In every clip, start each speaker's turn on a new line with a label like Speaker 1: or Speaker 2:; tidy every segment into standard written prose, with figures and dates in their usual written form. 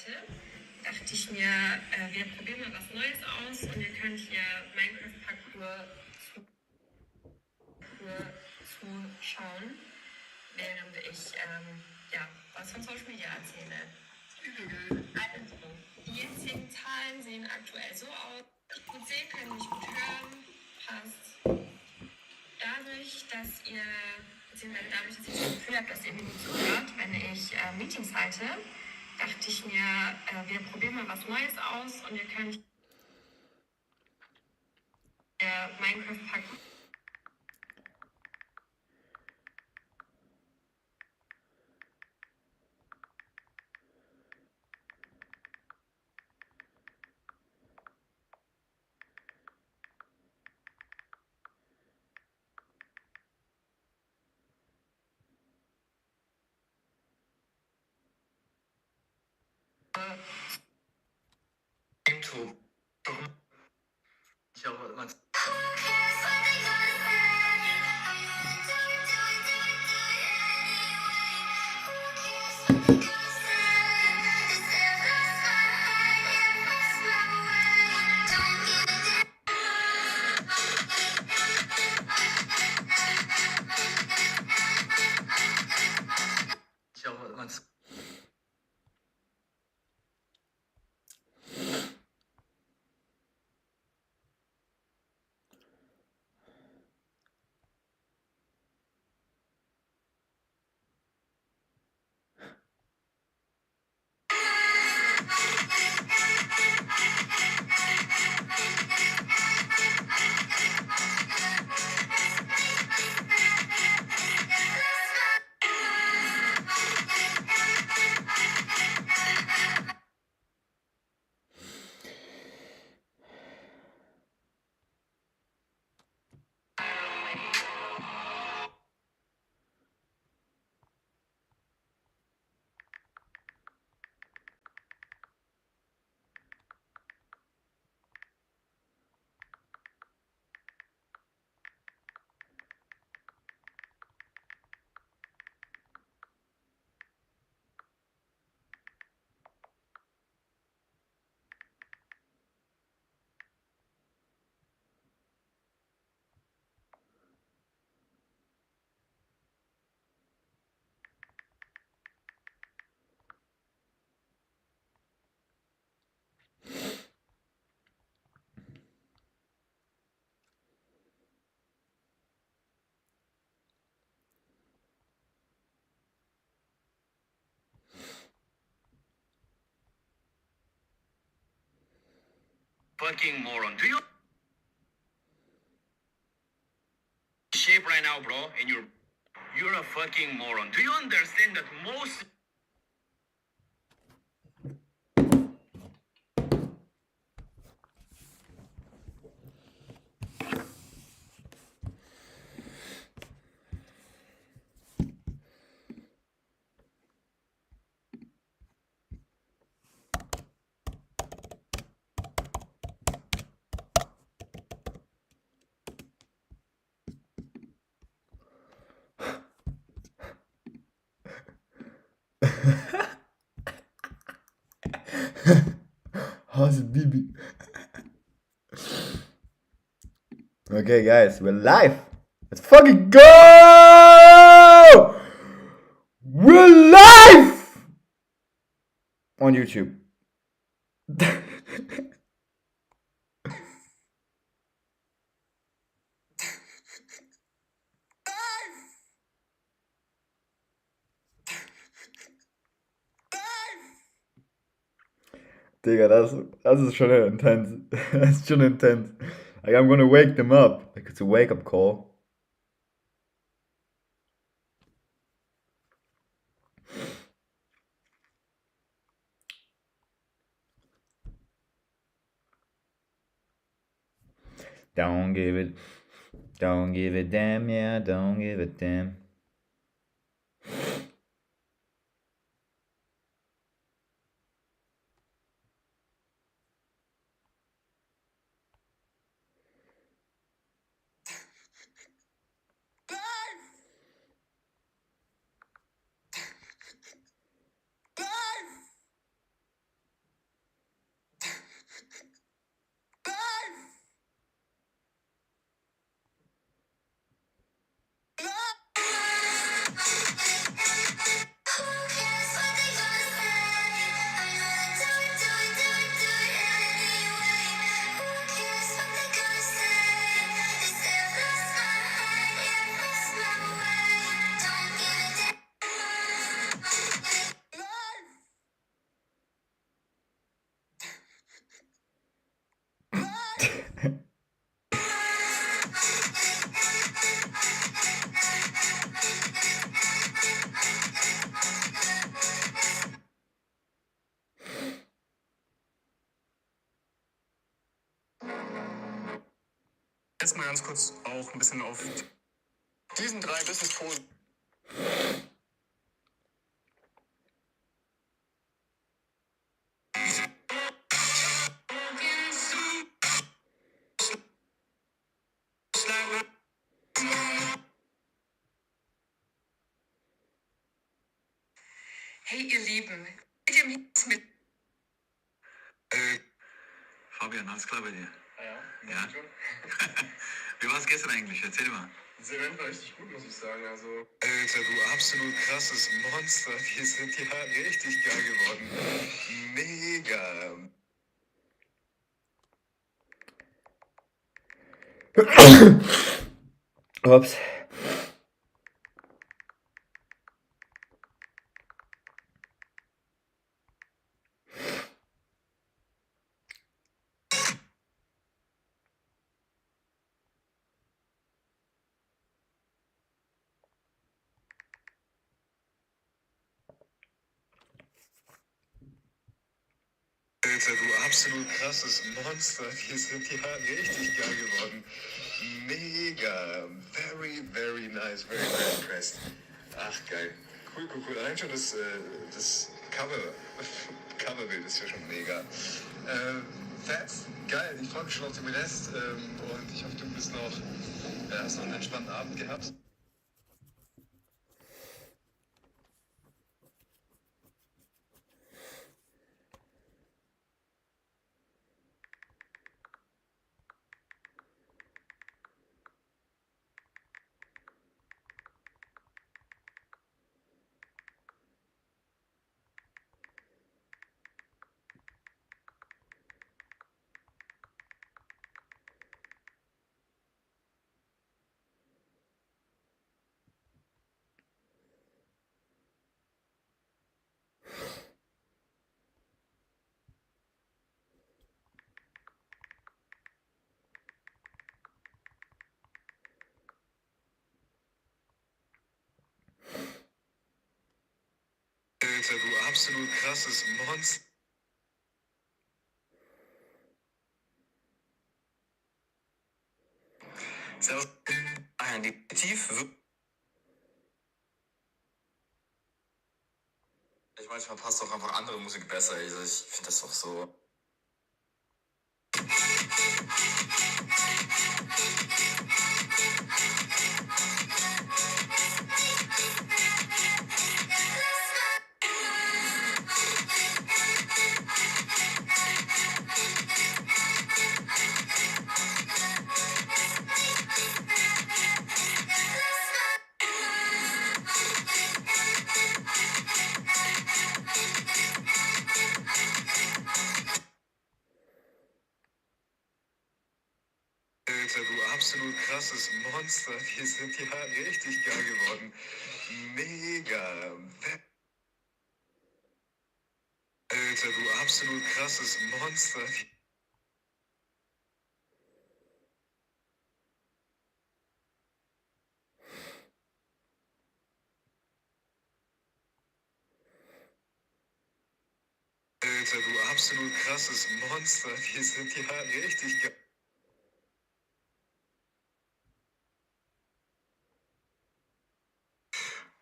Speaker 1: Meetingseite dachte ich mir, wir probieren mal was Neues aus und ihr könnt hier Minecraft-Parcours zuschauen, während ich was von Social Media erzähle. Also, die jetzigen Zahlen sehen aktuell so aus. Gut sehen können, nicht gut hören, passt. Dadurch, dass ihr das Gefühl habt, dass ihr mir nicht zuhört, wenn ich Meetings halte, dachte ich mir, wir probieren mal was Neues aus und ihr könnt Minecraft-Parcours.
Speaker 2: Fucking moron. Do you shape right now, bro? And you're a fucking moron. Do you understand that most
Speaker 3: How's it, Bibi? Okay, guys, we're live. Let's fucking go! We're live on YouTube. Digga, das ist schon intense. Das ist schon intense. Like, I'm gonna wake them up. Like, it's a wake-up call. Don't give a damn, yeah, don't give a damn.
Speaker 4: Jetzt mal ganz kurz auch ein bisschen auf diesen 3 Business-Posen.
Speaker 1: Hey, ihr Lieben, seid ihr mit?
Speaker 5: Fabian, alles klar bei dir?
Speaker 4: Ja.
Speaker 5: Ja. Wie war es gestern eigentlich? Erzähl mal.
Speaker 4: Das Event war richtig gut, muss ich sagen. Also,
Speaker 5: Alter, du absolut krasses Monster. Die sind ja richtig geil geworden. Mega.
Speaker 3: Ups.
Speaker 5: Alter, du absolut krasses Monster. Die sind ja richtig geil geworden. Mega. Very, very nice. Very, very impressed. Ach, geil. Cool, cool, cool. Allein schon das Coverbild ist ja schon mega. Fett, geil. Ich freue mich schon auf den Rest. Und ich hoffe, du hast noch einen entspannten Abend gehabt. Alter, du absolut krasses Monster.
Speaker 4: Servus. Definitiv.
Speaker 6: Ich manchmal passt auch einfach andere Musik besser. Also ich finde das auch so.
Speaker 5: Alter, du absolut krasses Monster. Die sind ja richtig geil geworden. Mega. Alter, du absolut krasses Monster. Alter, du absolut krasses Monster. Die sind ja richtig geil.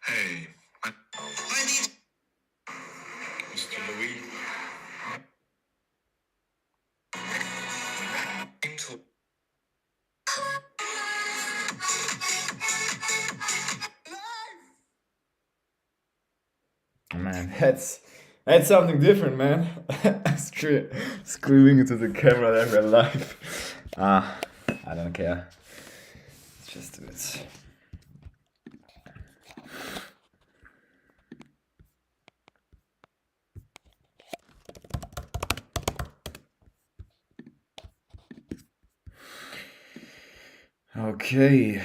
Speaker 5: Hey.
Speaker 6: Mr. Louis.
Speaker 3: Man, that's something different, man. Screaming into the camera in real life. I don't care. Let's just do it. Okay.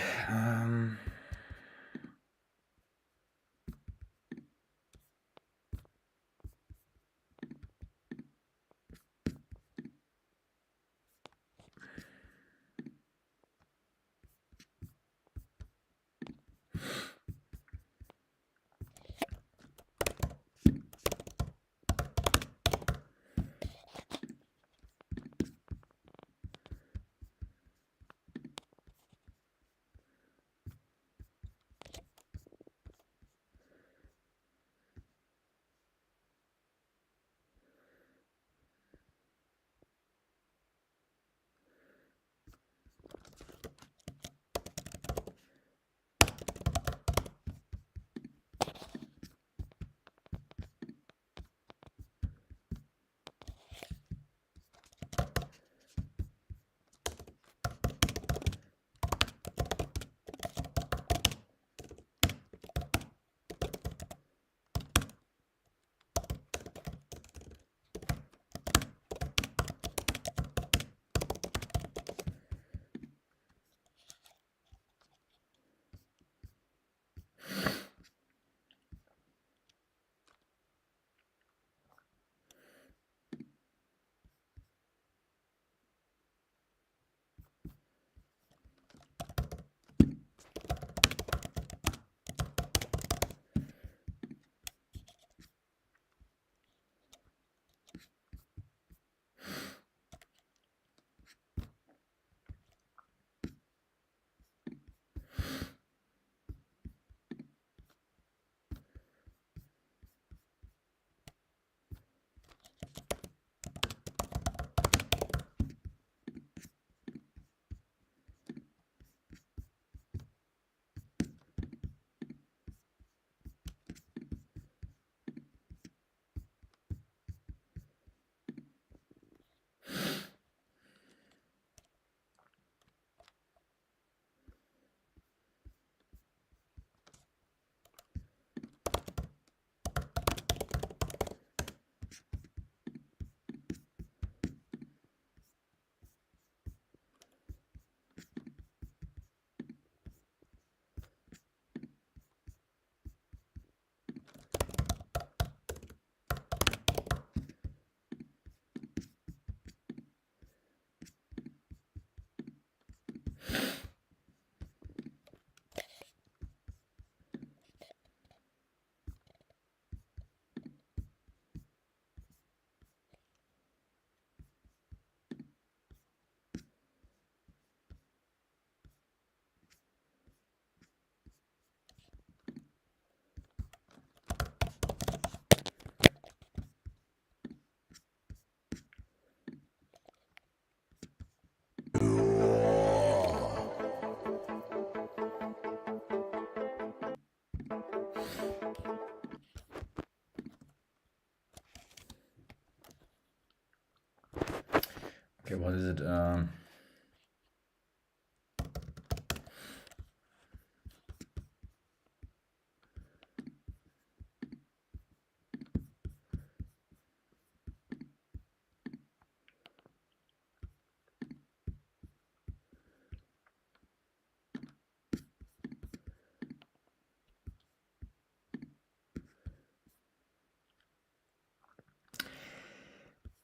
Speaker 3: Okay, what is it?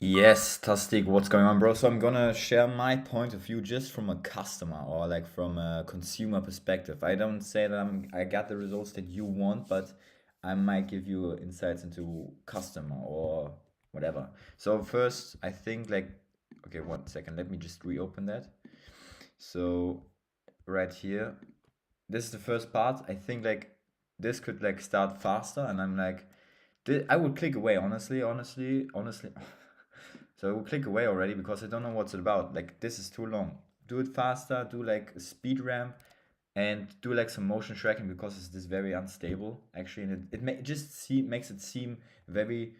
Speaker 3: Yes, Tastic, what's going on, bro? So I'm gonna share my point of view just from a customer or like from a consumer perspective. I don't say that I got the results that you want, but I might give you insights into customer or whatever. So first, I think like, okay, 1 second, let me just reopen that. So right here, this is the first part. I think like this could like start faster, and I'm like, I would click away, honestly. So I will click away already because I don't know what's it about. Like, this is too long. Do it faster, do like a speed ramp, and do like some motion tracking because it's this very unstable actually, and makes it seem very.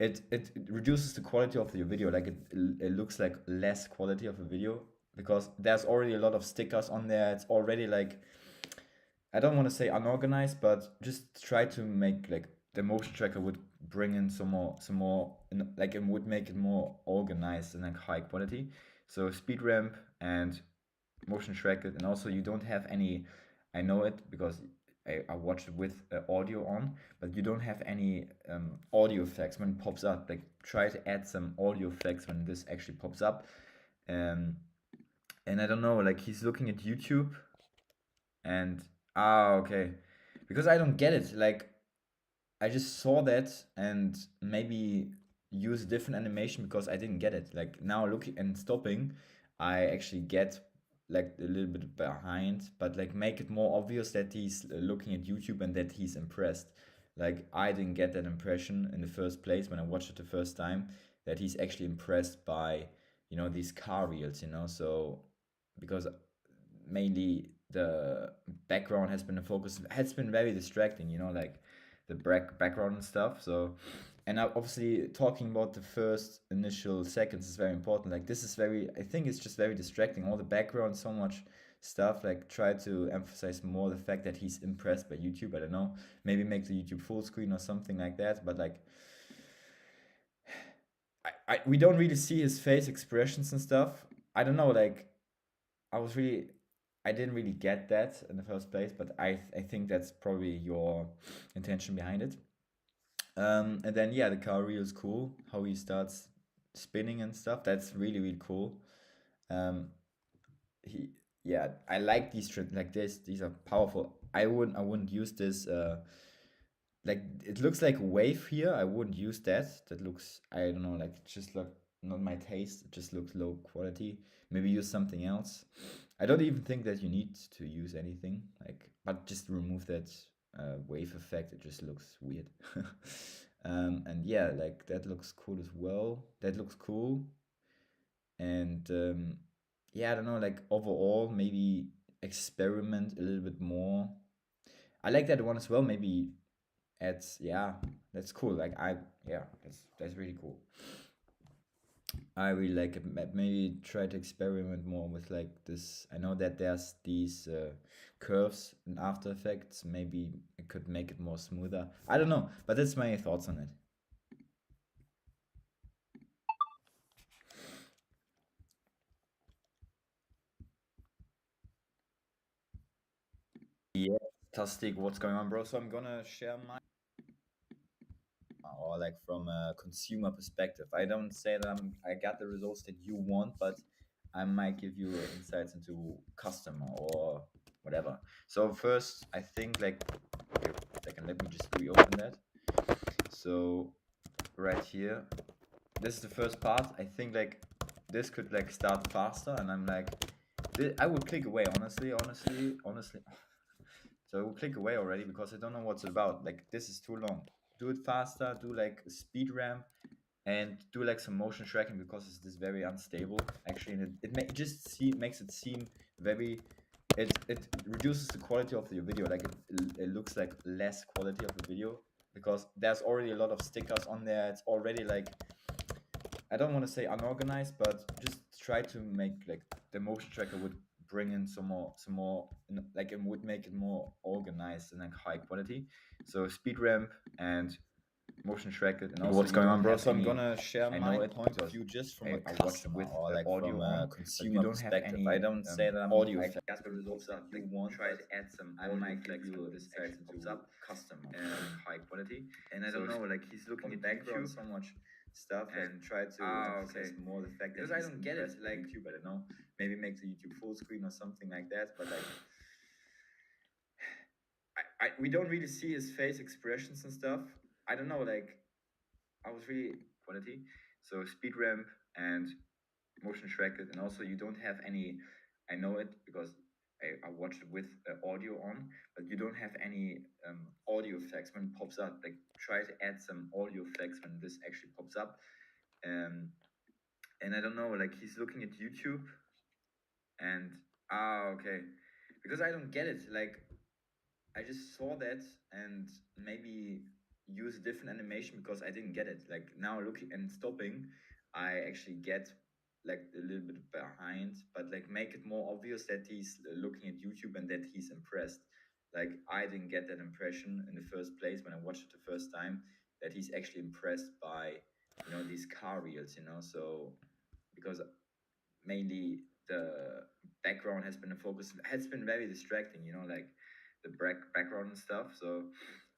Speaker 3: It reduces the quality of your video. Like it looks like less quality of a video because there's already a lot of stickers on there. It's already like, I don't want to say unorganized, but just try to make like the motion tracker would bring in some more, like it would make it more organized and like high quality. So speed ramp and motion track it, and also you don't have any. I know it because I watched it with audio on, but you don't have any audio effects when it pops up. Like try to add some audio effects when this actually pops up. Um, and I don't know, like he's looking at YouTube and okay, because I don't get it. Like I just saw that and maybe use a different animation because I didn't get it. Like now looking and stopping, I actually get like a little bit behind, but like make it more obvious that he's looking at YouTube and that he's impressed. Like I didn't get that impression in the first place when I watched it the first time, that he's actually impressed by, these car reels, so because mainly the background has been a focus, has been very distracting, like the background and stuff. So, and now obviously talking about the first initial seconds is very important. Like this is very, I think it's just very distracting. All the background, so much stuff. Like try to emphasize more the fact that he's impressed by YouTube. I don't know, maybe make the YouTube full screen or something like that. But like, we don't really see his face expressions and stuff. I don't know. Like, I didn't really get that in the first place, but I think that's probably your intention behind it. And then yeah, the car reel is cool. How he starts spinning and stuff. That's really really cool. Um, he yeah, I like these like this. These are powerful. I wouldn't use this. Like it looks like a wave here. I wouldn't use that. That looks, I don't know, like it just look not my taste. It just looks low quality. Maybe use something else. I don't even think that you need to use anything like, but just remove that wave effect. It just looks weird. And yeah, like that looks cool as well. That looks cool. And yeah, I don't know, like overall maybe experiment a little bit more. I like that one as well. Maybe yeah, that's cool. Like that's really cool. I really like it. Maybe try to experiment more with like this. I know that there's these curves in After Effects. Maybe it could make it more smoother. I don't know, but that's my thoughts on it. Yeah, Tastic, what's going on, bro? So I'm gonna share my, or like from a consumer perspective. I don't say that I got the results that you want, but I might give you insights into customer or whatever. So first, I think like, okay, 1 second, let me just reopen that. So right here, this is the first part. I think like this could like start faster, and I'm like, I would click away, honestly. So I will click away already because I don't know what's it about. Like this is too long. Do it faster, do like a speed ramp, and do like some motion tracking because it's this very unstable actually, and makes it seem very. It reduces the quality of your video. Like it looks like less quality of a video because there's already a lot of stickers on there. It's already like, I don't want to say unorganized, but just try to make like the motion tracker would bring in some more like it would make it more organized and like high quality. So speed ramp and motion track it. And also
Speaker 7: What's
Speaker 3: you
Speaker 7: going
Speaker 3: don't
Speaker 7: on, bro?
Speaker 3: have
Speaker 7: So I'm
Speaker 3: any-
Speaker 7: gonna share
Speaker 3: I
Speaker 7: my
Speaker 3: know it
Speaker 7: point of
Speaker 3: because
Speaker 7: view just from
Speaker 3: I
Speaker 7: a
Speaker 3: watched it
Speaker 7: customer
Speaker 3: with
Speaker 7: or
Speaker 3: the
Speaker 7: like
Speaker 3: audio
Speaker 7: from
Speaker 3: on,
Speaker 7: a
Speaker 3: but
Speaker 7: consumer
Speaker 3: you don't have
Speaker 7: perspective.
Speaker 3: any
Speaker 7: I don't say that I'm
Speaker 3: audio
Speaker 7: like
Speaker 3: effect. That's what it looks up. Like,
Speaker 7: want,
Speaker 3: try
Speaker 7: but
Speaker 3: to add some
Speaker 7: I
Speaker 3: audio
Speaker 7: might
Speaker 3: effects
Speaker 7: give you
Speaker 3: when this
Speaker 7: insight
Speaker 3: actually pops
Speaker 7: into
Speaker 3: up,
Speaker 7: customer.
Speaker 3: high quality. And I
Speaker 7: So
Speaker 3: don't know, like he's looking
Speaker 7: on
Speaker 3: at
Speaker 7: the background
Speaker 3: YouTube
Speaker 7: so much
Speaker 3: stuff and try to emphasize
Speaker 7: okay.
Speaker 3: more the fact
Speaker 7: Because
Speaker 3: that
Speaker 7: I
Speaker 3: he's
Speaker 7: don't get it,
Speaker 3: impressed by
Speaker 7: like-
Speaker 3: YouTube. I don't know, maybe make the YouTube full screen or something like that. But like, we don't really see his face expressions and stuff. I don't know, like I was really quality. So speed ramp and motion track it, and also you don't have any. I know it because I watched it with audio on, but you don't have any audio effects when it pops up. Like try to add some audio effects when this actually pops up. And I don't know, like he's looking at YouTube, and okay, because I don't get it. Like I just saw that and maybe use a different animation because I didn't get it. Like now looking and stopping, I actually get like a little bit behind, but like make it more obvious that he's looking at YouTube and that he's impressed. Like I didn't get that impression in the first place when I watched it the first time, that he's actually impressed by, you know, these car reels, you know. So because mainly the background has been a focus, has been very distracting, you know, like the background and stuff. So,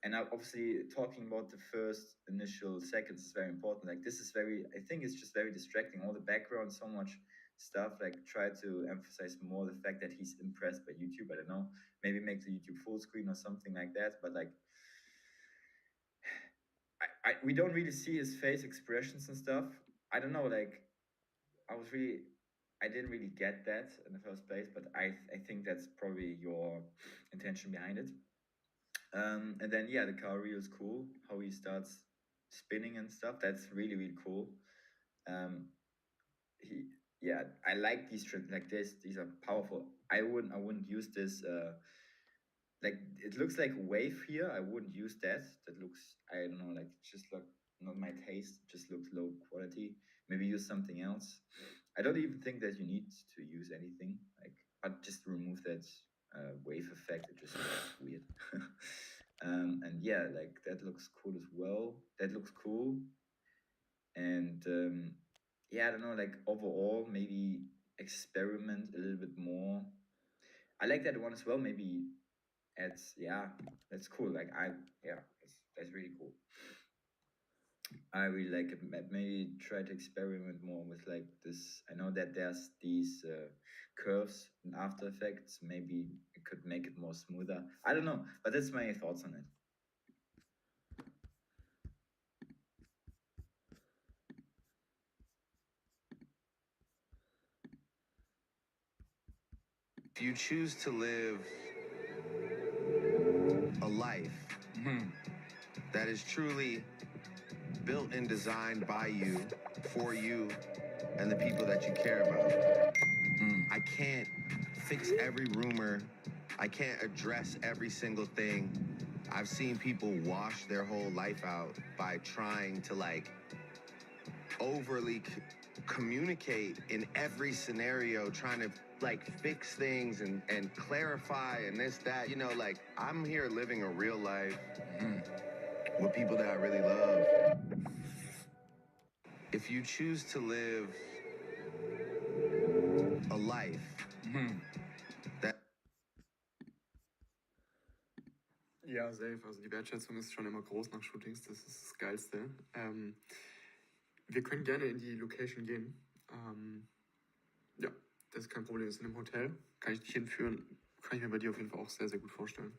Speaker 3: and now obviously talking about the first initial seconds is very important. Like this is very, I think it's just very distracting. All the background, so much stuff. Like try to emphasize more the fact that he's impressed by YouTube. I don't know, maybe make the YouTube full screen or something like that. But like, we don't really see his face expressions and stuff. I don't know, like I didn't really get that in the first place, but I think that's probably your intention behind it. And then yeah, the car reel is cool. How he starts spinning and stuff. That's really really cool. Yeah, I like these tricks like this. These are powerful. I wouldn't use this. Like it looks like wave here. I wouldn't use that. That looks, I don't know, like just like not my taste. Just looks low quality. Maybe use something else. I don't even think that you need to use anything. Like, but just remove that wave effect. It just looks weird. And yeah, like that looks cool as well. That looks cool. And yeah, I don't know. Like overall, maybe experiment a little bit more. I like that one as well. Maybe yeah, that's cool. Like that's really cool. I really like it. Maybe try to experiment more with like this. I know that there's these curves in After Effects. Maybe it could make it more smoother. I don't know, but that's my thoughts on it.
Speaker 8: If you choose to live a life that is truly built and designed by you, for you, and the people that you care about, I can't fix every rumor. I can't address every single thing. I've seen people wash their whole life out by trying to like overly communicate in every scenario, trying to like fix things and clarify and this, that, you know, like I'm here living a real life with people that I really love. If you choose to live a life that
Speaker 4: Ja, safe. Also die Wertschätzung ist schon immer groß nach Shootings. Das ist das Geilste. Wir können gerne in die Location gehen. Ja, das ist kein Problem. Das ist in einem Hotel. Kann ich dich hinführen. Kann ich mir bei dir auf jeden Fall auch sehr, sehr gut vorstellen.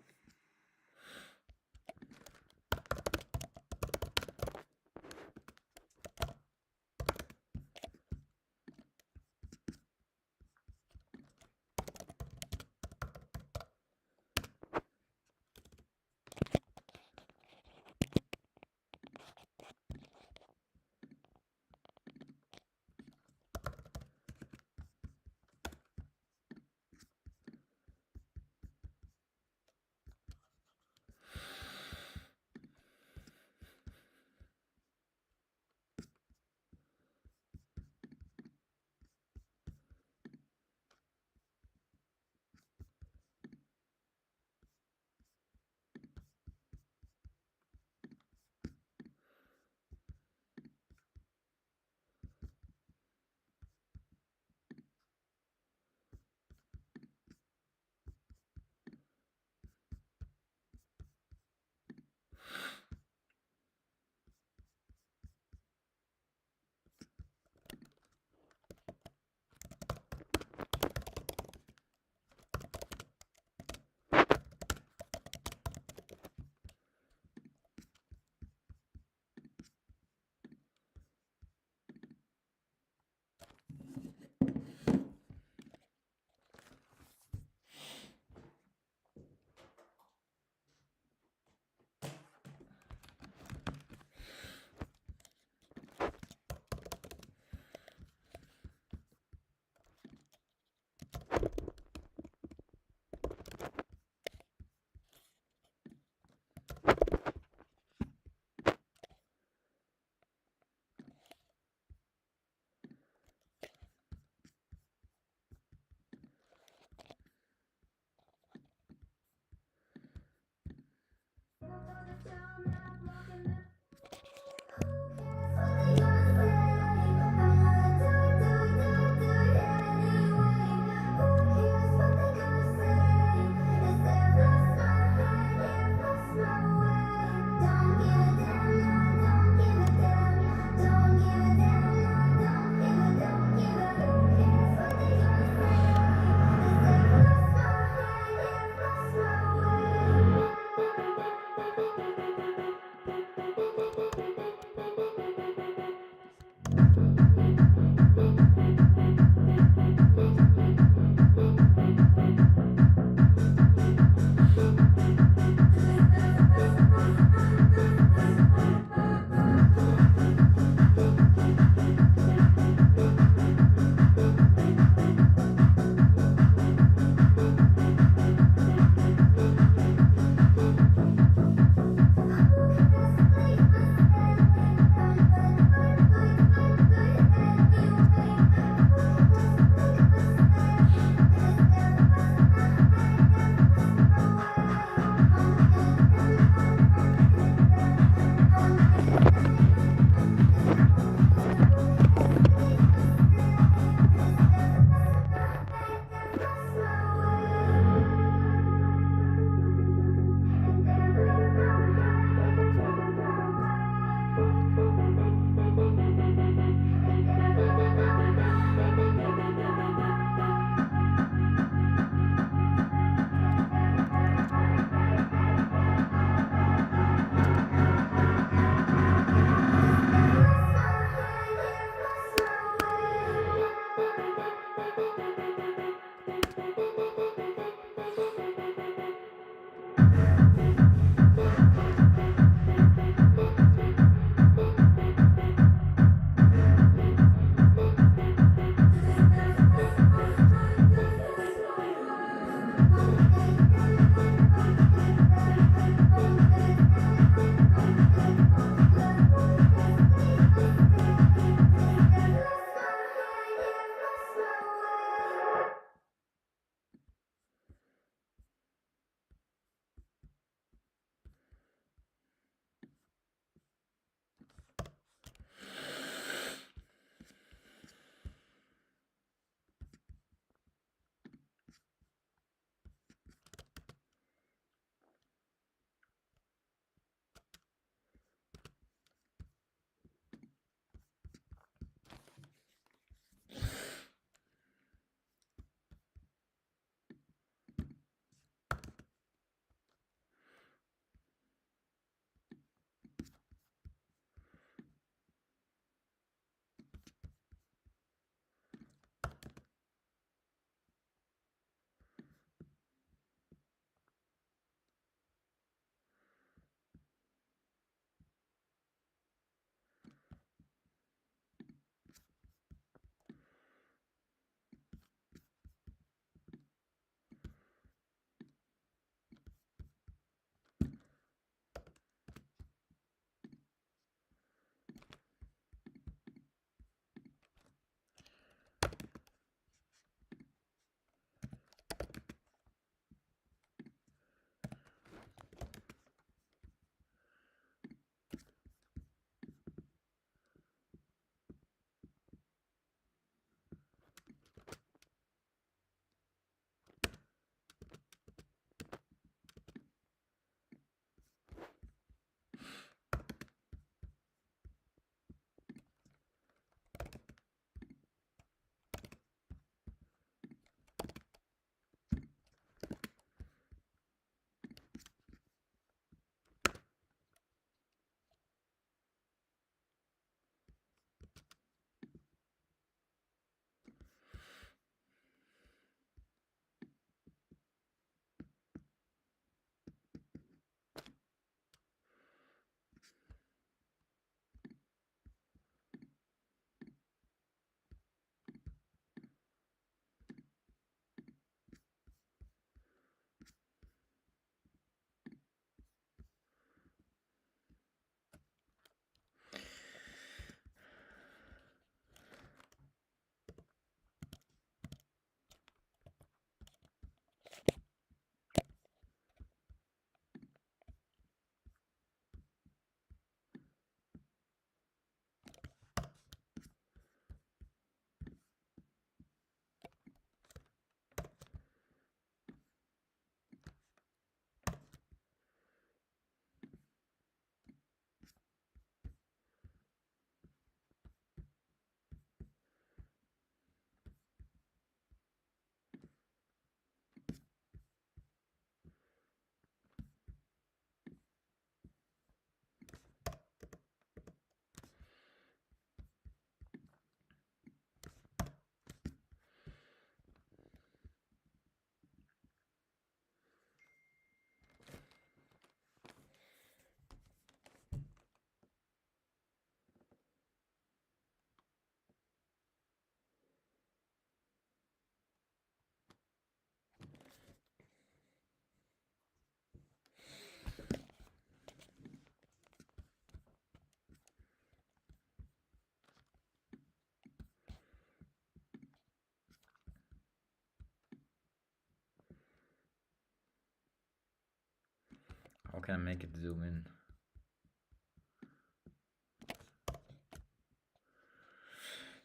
Speaker 3: How can I make it zoom in?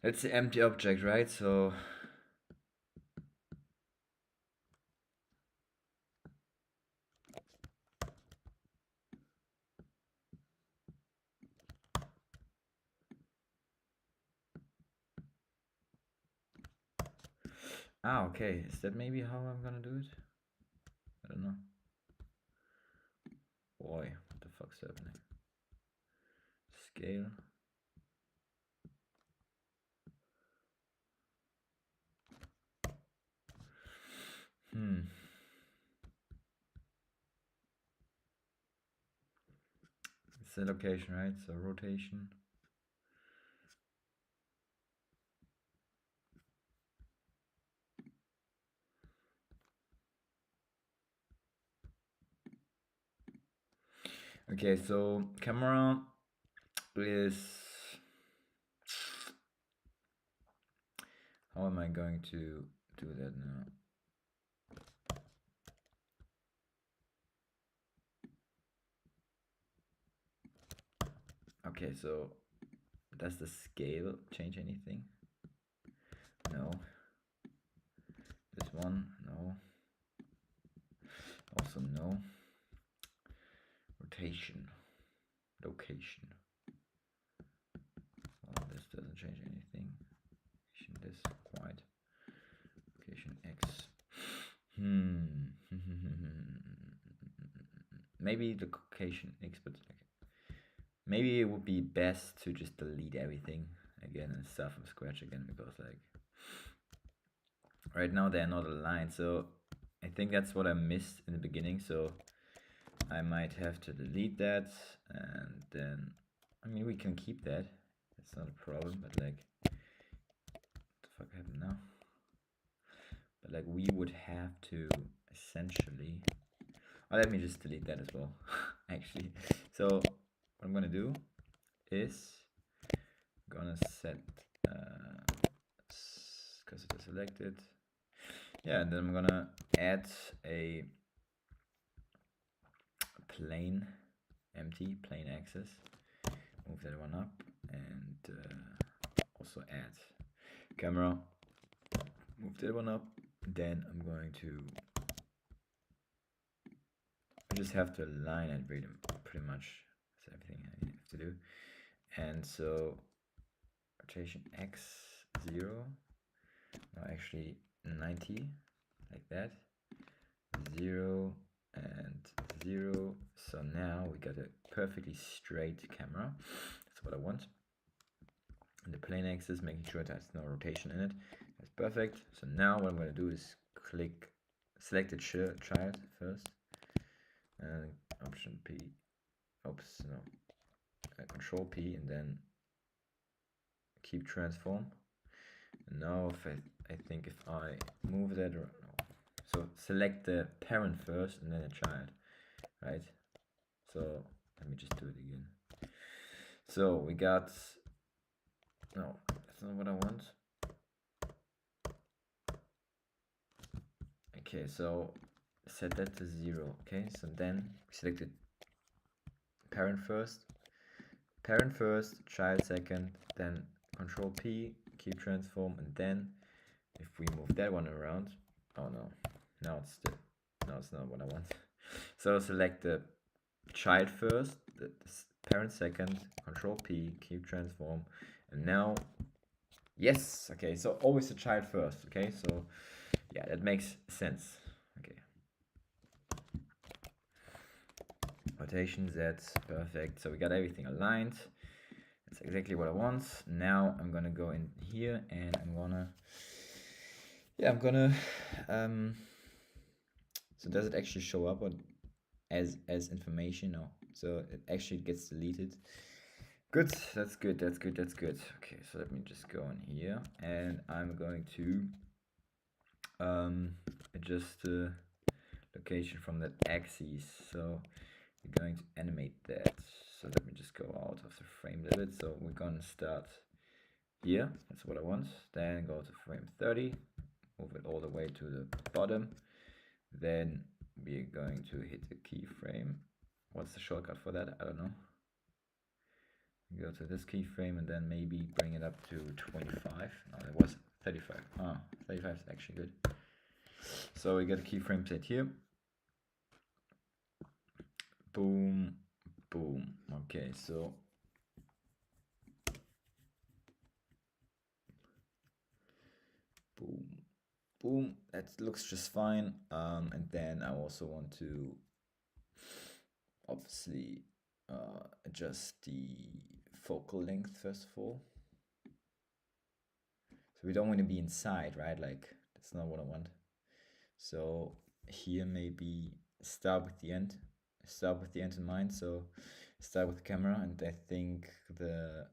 Speaker 3: That's the empty object, right? So okay. Is that maybe how I'm gonna do it? I don't know. Boy, what the fuck's happening? Scale. It's the location, right? So rotation. Okay, so camera is... How am I going to do that now? Okay, so does the scale change anything? No. This one, no. Also no. Rotation. Location. Well, this doesn't change anything. This quite. Location X. Maybe the location X, but maybe it would be best to just delete everything again and start from scratch again, because like right now they're not aligned. So I think that's what I missed in the beginning. So I might have to delete that, and then I mean we can keep that. It's not a problem, but like what the fuck happened now? But like we would have to essentially, let me just delete that as well actually. So what I'm gonna do is I'm gonna set because it is selected, and then I'm gonna add a plane, empty plane axis, move that one up, and also add camera, move that one up. Then I'm going to just have to align it pretty much. That's everything I have to do. And so rotation X 0, no, actually 90, like that, 0 and 0. So now we got a perfectly straight camera. That's what I want. And the plane axis, making sure there's no rotation in it. That's perfect. So now what I'm going to do is select the child first, and option P, control P, and then keep transform. And now if I think if I move that, so select the parent first and then the child, right? So let me just do it again. So we got, no, that's not what I want. Okay, so set that to 0. Okay, so then we selected parent first, child second, then control P, keep transform, and then if we move that one around, oh no, now it's not what I want. So select the child first, the parent second, control P, keep transform, and now yes. Okay, so always the child first. Okay, so yeah, that makes sense. Okay, rotation, that's perfect. So we got everything aligned. That's exactly what I want. Now I'm gonna go in here and I'm gonna so does it actually show up on as information? No, so it actually gets deleted. Good, that's good. Okay, so let me just go in here and I'm going to adjust the location from that axis. So we're going to animate that. So let me just go out of the frame a little bit. So we're gonna start here. That's what I want. Then go to frame 30, move it all the way to the bottom. Then we're going to hit the keyframe what's the shortcut for that? I don't know. Go to this keyframe and then maybe bring it up to 25. No, it was 35. 35 is actually good. So we get a keyframe set here. Boom, boom. Okay, so boom, boom. That looks just fine. And then I also want to obviously adjust the focal length first of all. So we don't want to be inside, right? Like that's not what I want. So here maybe start with the end. Start with the end in mind. So start with the camera, and I think the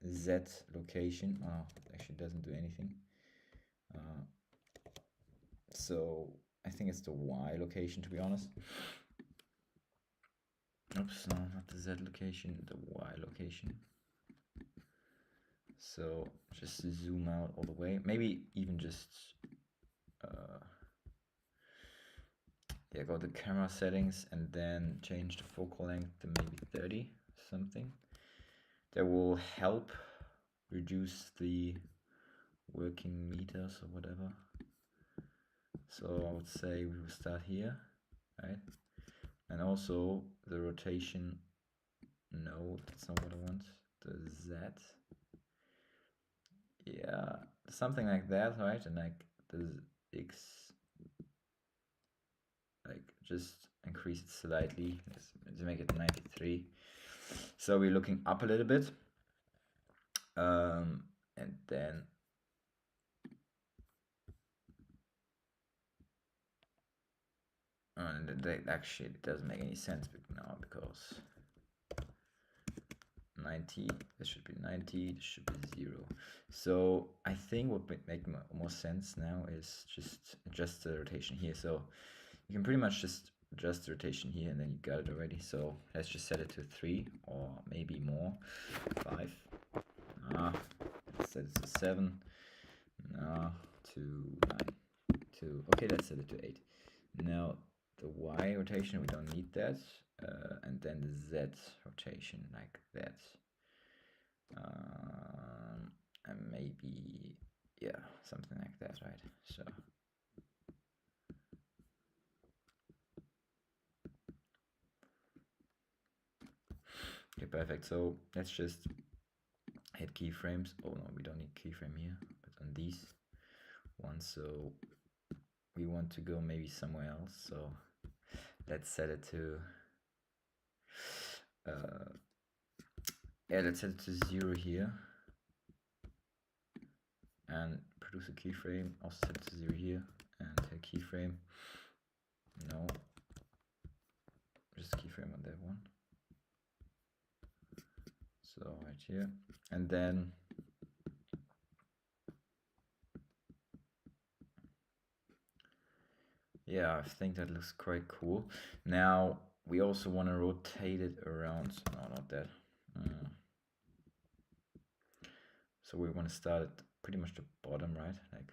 Speaker 3: Z location. Oh, it actually doesn't do anything. So I think it's the Y location, to be honest. Oops, no, not the Z location, the Y location. So just zoom out all the way. Maybe even just yeah, go to camera settings and then change the focal length to maybe 30 something. That will help reduce the working meters or whatever. So I would say we will start here, right? And also the rotation, no, that's not what I want. The Z, yeah, something like that, right? And like the X, like just increase it slightly. Let's make it 93. So we're looking up a little bit, and then actually it doesn't make any sense now because 90, this should be 90, this should be 0. So I think what would make more sense now is just adjust the rotation here. So you can pretty much just adjust the rotation here and then you got it already. So let's just set it to 3 or maybe more, 5. Let's set it to 7. To 9. Okay, let's set it to 8. Now the Y rotation, we don't need that. And then the Z rotation like that. And maybe, yeah, something like that, right? So okay, perfect. So let's just hit keyframes. Oh no, we don't need keyframe here, but on these ones. So we want to go maybe somewhere else. So let's set it to yeah, let's set it to 0 here and produce a keyframe. Also set it to 0 here and hit keyframe. No, just keyframe on that one. So right here, and then yeah, I think that looks quite cool. Now we also want to rotate it around. No, not that. So we want to start at pretty much the bottom, right? Like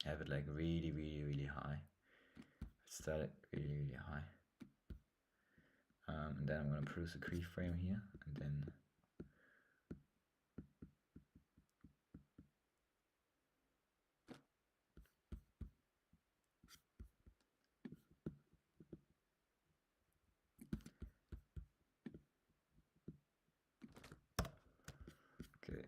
Speaker 3: have it like really, really, really high. Start it really, really high. And then I'm going to produce a keyframe here, and then okay.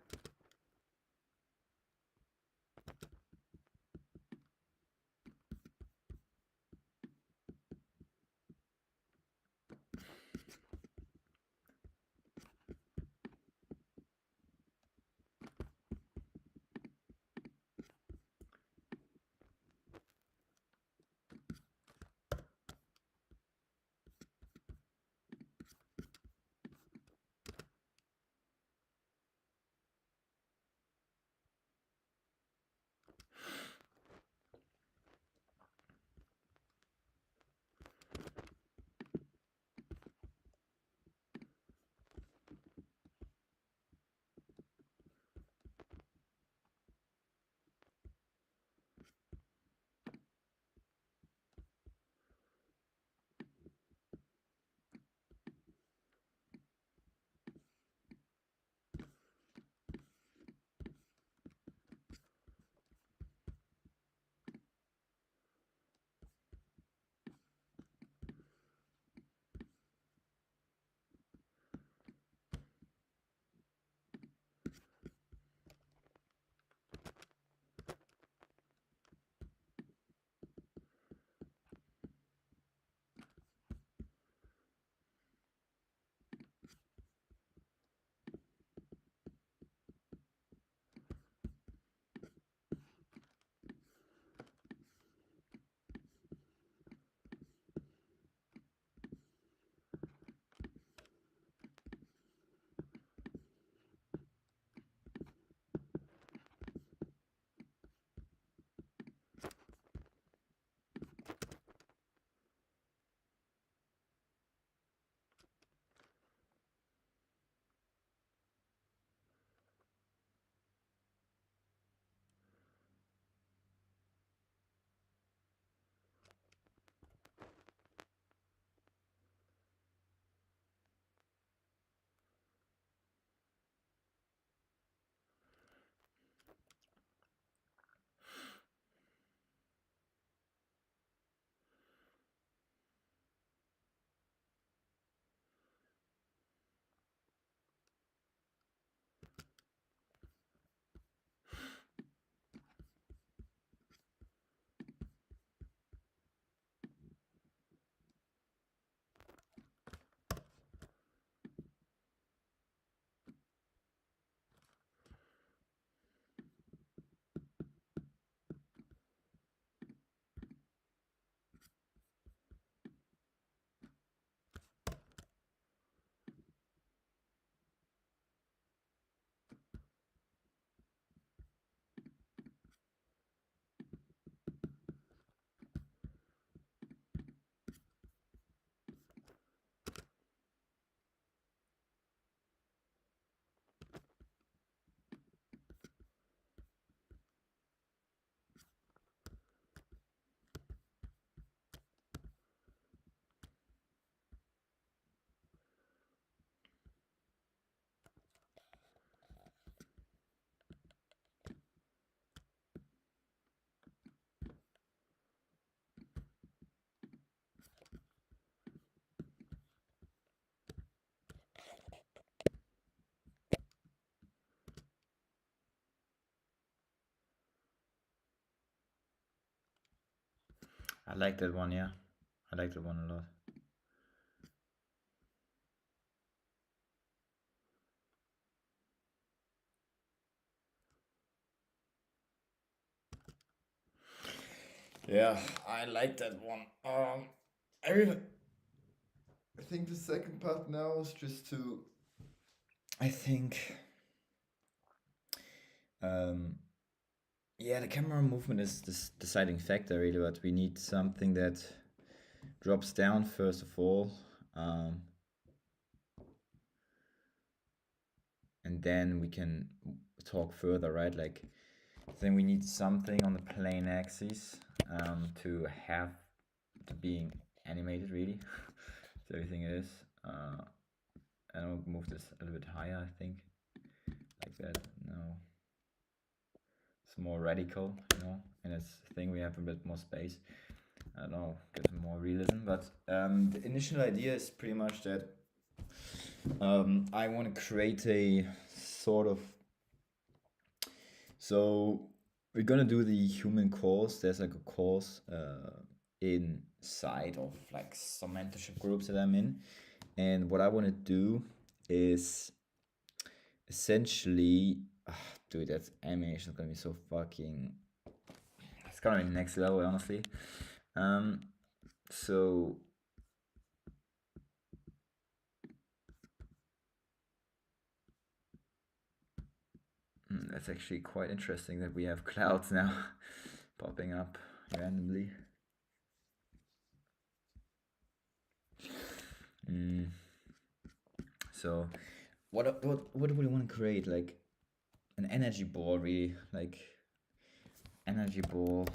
Speaker 3: I like that one, yeah. I like that one a lot. Yeah, I like that one. I think the second part now is just to. I think. Yeah, the camera movement is this deciding factor really, but we need something that drops down first of all, and then we can talk further, right? Like, then we need something on the plane axis to have to being animated really. So everything is. And I'll move this a little bit higher, I think, like that. No, it's more radical, and it's a thing we have a bit more space. I don't know, get more realism. But the initial idea is pretty much that I want to create a sort of. So we're gonna do the human course. There's like a course inside of like some mentorship groups that I'm in, and what I want to do is essentially, dude, that animation is gonna be so fucking. It's gonna be next level, honestly. So that's actually quite interesting that we have clouds now popping up randomly. So what do we want to create? Like an energy ball, really, like energy ball.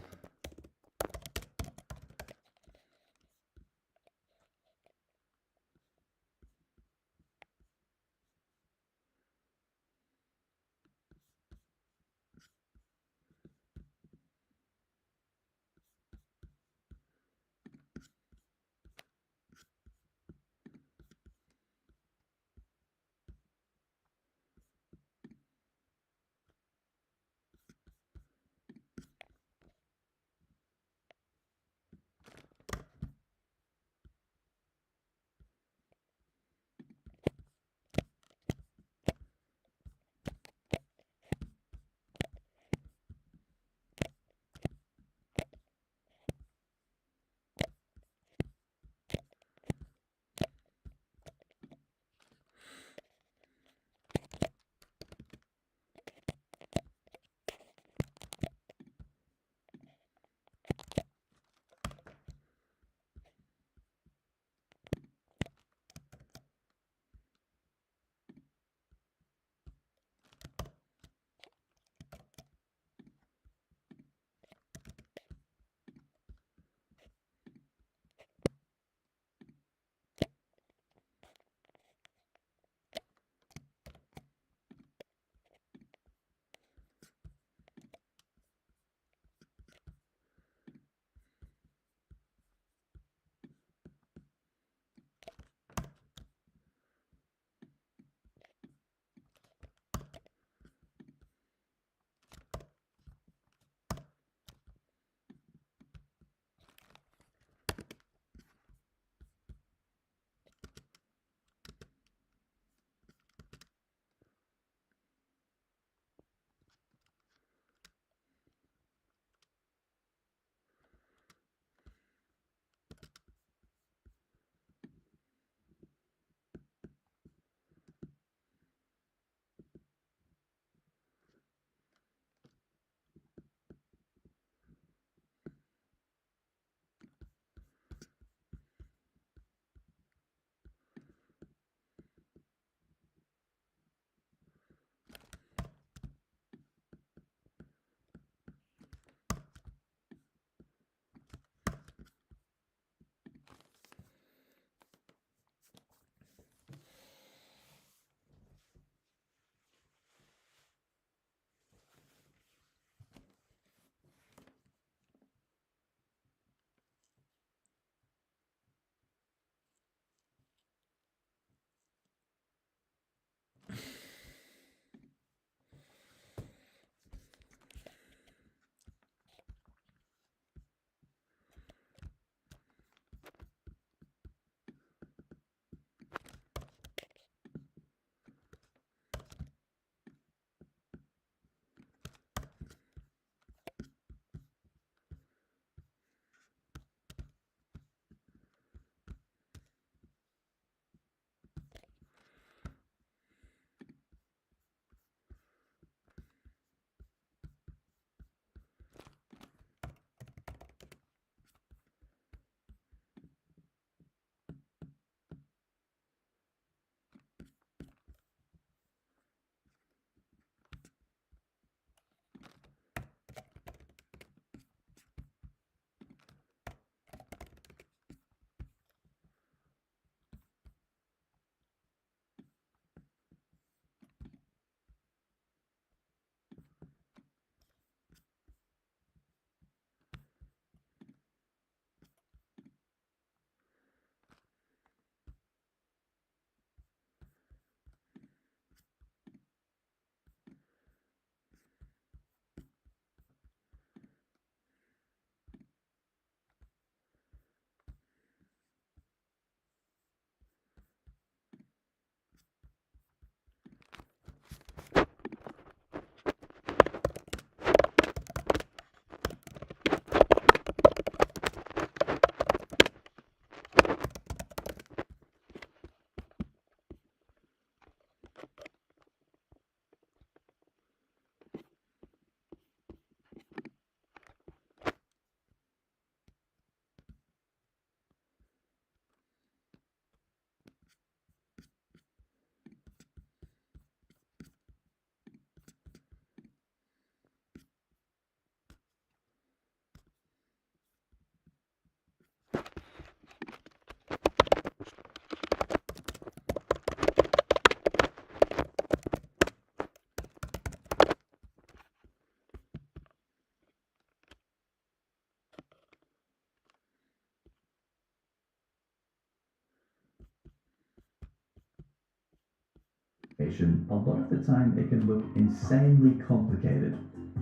Speaker 7: animation, a lot of the time it can look insanely complicated,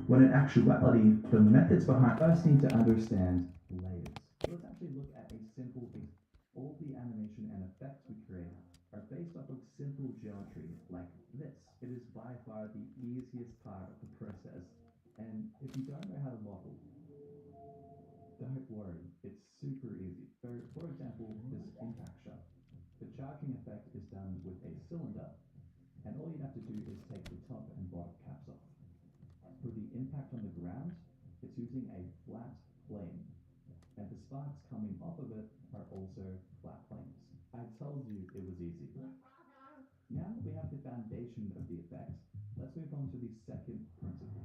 Speaker 7: when in actuality, the methods behind first need to understand layers. So let's actually look at a simple thing. All the animation and effects we create are based off of simple geometry like this. It is by far the easiest part of the process. And if you don't know how to model, don't worry, it's super easy. So for example, this impact shot. The charging effect is done with a cylinder, and all you'd have to do is take the top and bottom caps off. For the impact on the ground, it's using a flat plane, and the sparks coming off of it are also flat planes. I told you it was easy. Now that we have the foundation of the effect, let's move on to the second principle.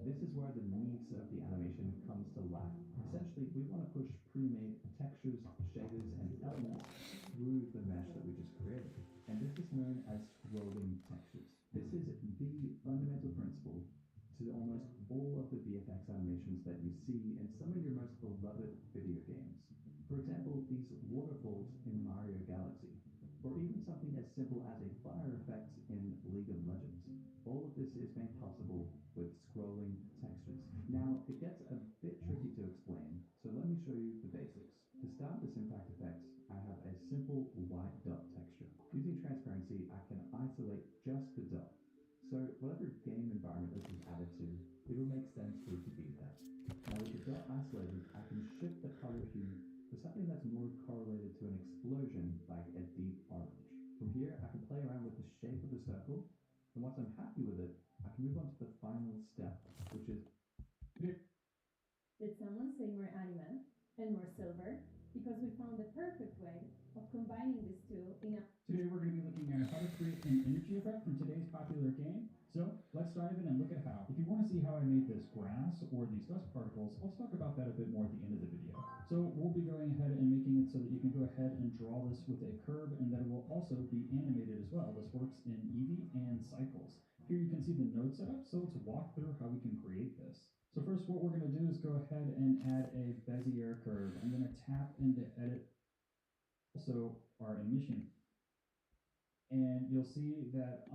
Speaker 7: This is where the meat of the animation comes to life. Essentially, we want to push pre-made textures, shaders, and elements through the mesh that we just created. And this is known as scrolling textures. This is the fundamental principle to almost all of the VFX animations that you see in some of your most beloved video games. For example, these waterfalls in Mario Galaxy, or even something as simple as a fire effect in League of Legends. All of this is made possible with scrolling textures. Now, it gets a bit tricky to explain, so let me show you the basics. To start this impact effect, I have a simple white dot texture. Using transparency, I can isolate just the dot. So whatever game environment this is added to, it'll make sense for it to be there. Now with the dot isolated, I can shift the color hue to something that's more correlated to an explosion, like a deep orange. From here, I can play around with the shape of the circle, and once I'm happy with it, I can move on to the final step, which is...
Speaker 9: Did someone say more anime and more silver? Because we found the perfect way of combining these two in a...
Speaker 10: Today we're going to be looking at how to create an energy effect from today's popular game. So let's dive in and look at how. If you want to see how I made this grass or these dust particles, I'll talk about that a bit more at the end of the video. So we'll be going ahead and making it so that you can go ahead and draw this with a curve, and that it will also be animated as well. This works in Eevee and Cycles. Here you can see the node setup, so let's walk through how we can create this. So first what we're going to do is go ahead and add a Bezier curve. I'm going to tap into edit, also our emission. And you'll see that,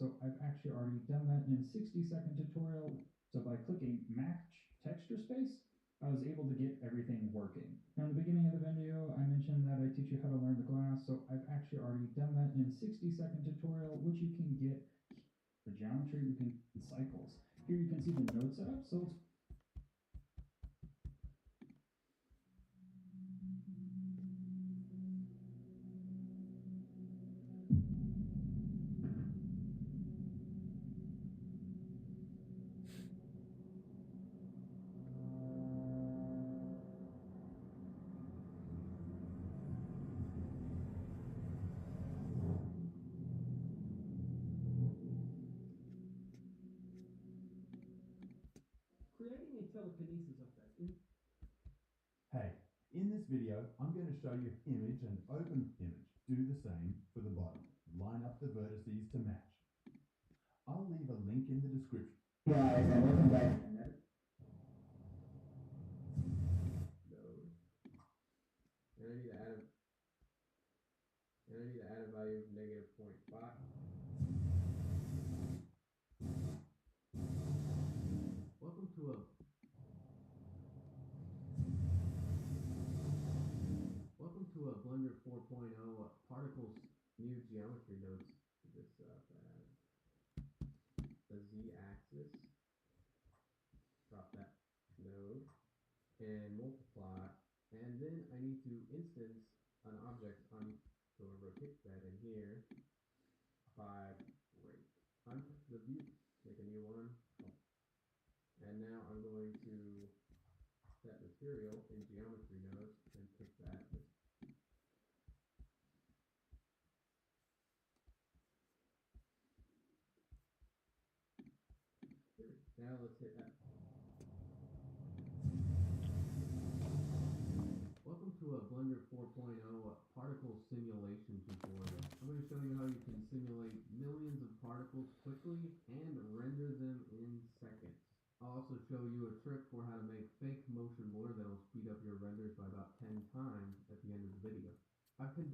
Speaker 10: so I've actually already done that in a 60-second tutorial. So by clicking match texture space, I was able to get everything working. Now in the beginning of the video, I mentioned that I teach you how to learn the glass. So I've actually already done that in a 60-second tutorial, which you can get the geometry, we can cycles. Here you can see the node setup. So let's creating a telekinesis effect.
Speaker 7: Hey, in this video, I'm going to show you image and open image. Do the same for the bottom. Line up the vertices to match. I'll leave a link in the description.
Speaker 10: Guys, and welcome back.
Speaker 11: And I need to add a value of -0.5. Welcome to a Blender 4.0 particles new geometry nodes. This the z-axis. Drop that node and multiply. And then I need to instance an object. I'm going to rotate that in here by rate. Unpick the view, make a new one. And now I'm going to set material in geometry nodes and pick that. Now let's hit that. Welcome to a Blender 4.0 particle simulation tutorial. I'm going to show you how you can simulate millions of particles quickly and render them in seconds. I'll also show you a trick for how to make fake motion blur that will speed up your renders by about 10 times at the end of the video. I've condensed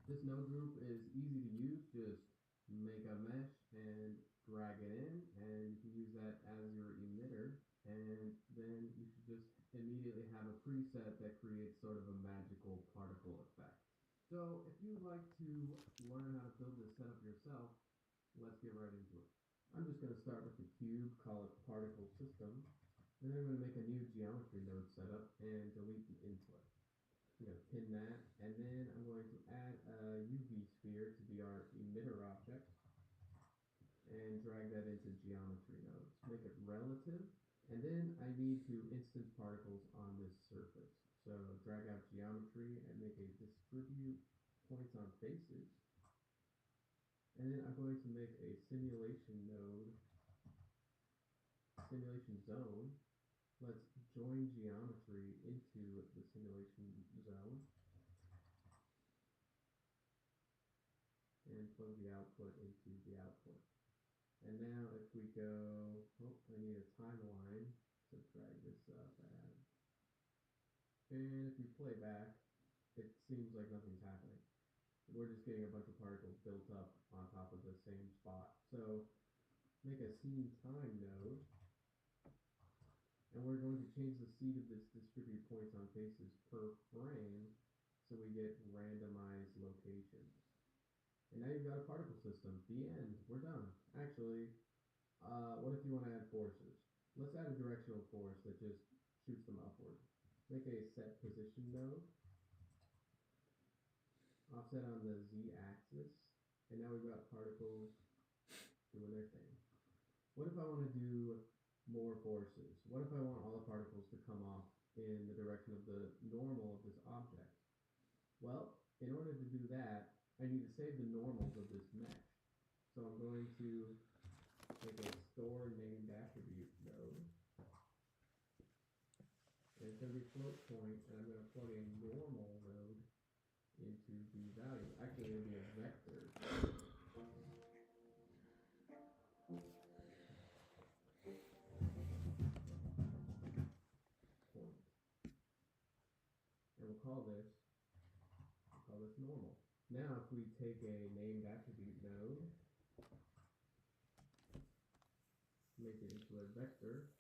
Speaker 11: This node group is easy to use. Just make a mesh and drag it in, and you can use that as your emitter, and then you should just immediately have a preset that creates sort of a magical particle effect. So if you'd like to learn how to build this setup yourself, let's get right into it. I'm just going to start with the cube, call it particle system, and then I'm going to make a new geometry node setup and delete the input. I'm going to pin that, and then I'm going to add a UV sphere to be our emitter object, and drag that into geometry nodes. Make it relative, and then I need to instance particles on this surface. So drag out geometry and make a distribute points on faces. And then I'm going to make a simulation node, simulation zone. Let's join geometry into the simulation zone. And plug the output into the output. And now if we go, oh, I need a timeline to drag this up. And if you play back, it seems like nothing's happening. We're just getting a bunch of particles built up on top of the same spot. So make a scene time node. And we're going to change the seed of this distribute points on faces per frame so we get randomized locations. And now you've got a particle system. The end. We're done. Actually, what if you want to add forces? Let's add a directional force that just shoots them upward. Make a set position node. Offset on the z-axis. And now we've got particles doing their thing. What if I want to do more forces? What if I want all the particles to come off in the direction of the normal of this object? Well, in order to do that, I need to save the normals of this mesh. So I'm going to make a store named attribute node. And it's going to be float point, and I'm going to plug a normal node into the value. Actually, it'll be a vector. Point. And we'll call this normal. Now if we take a named attribute node, make it into a vector,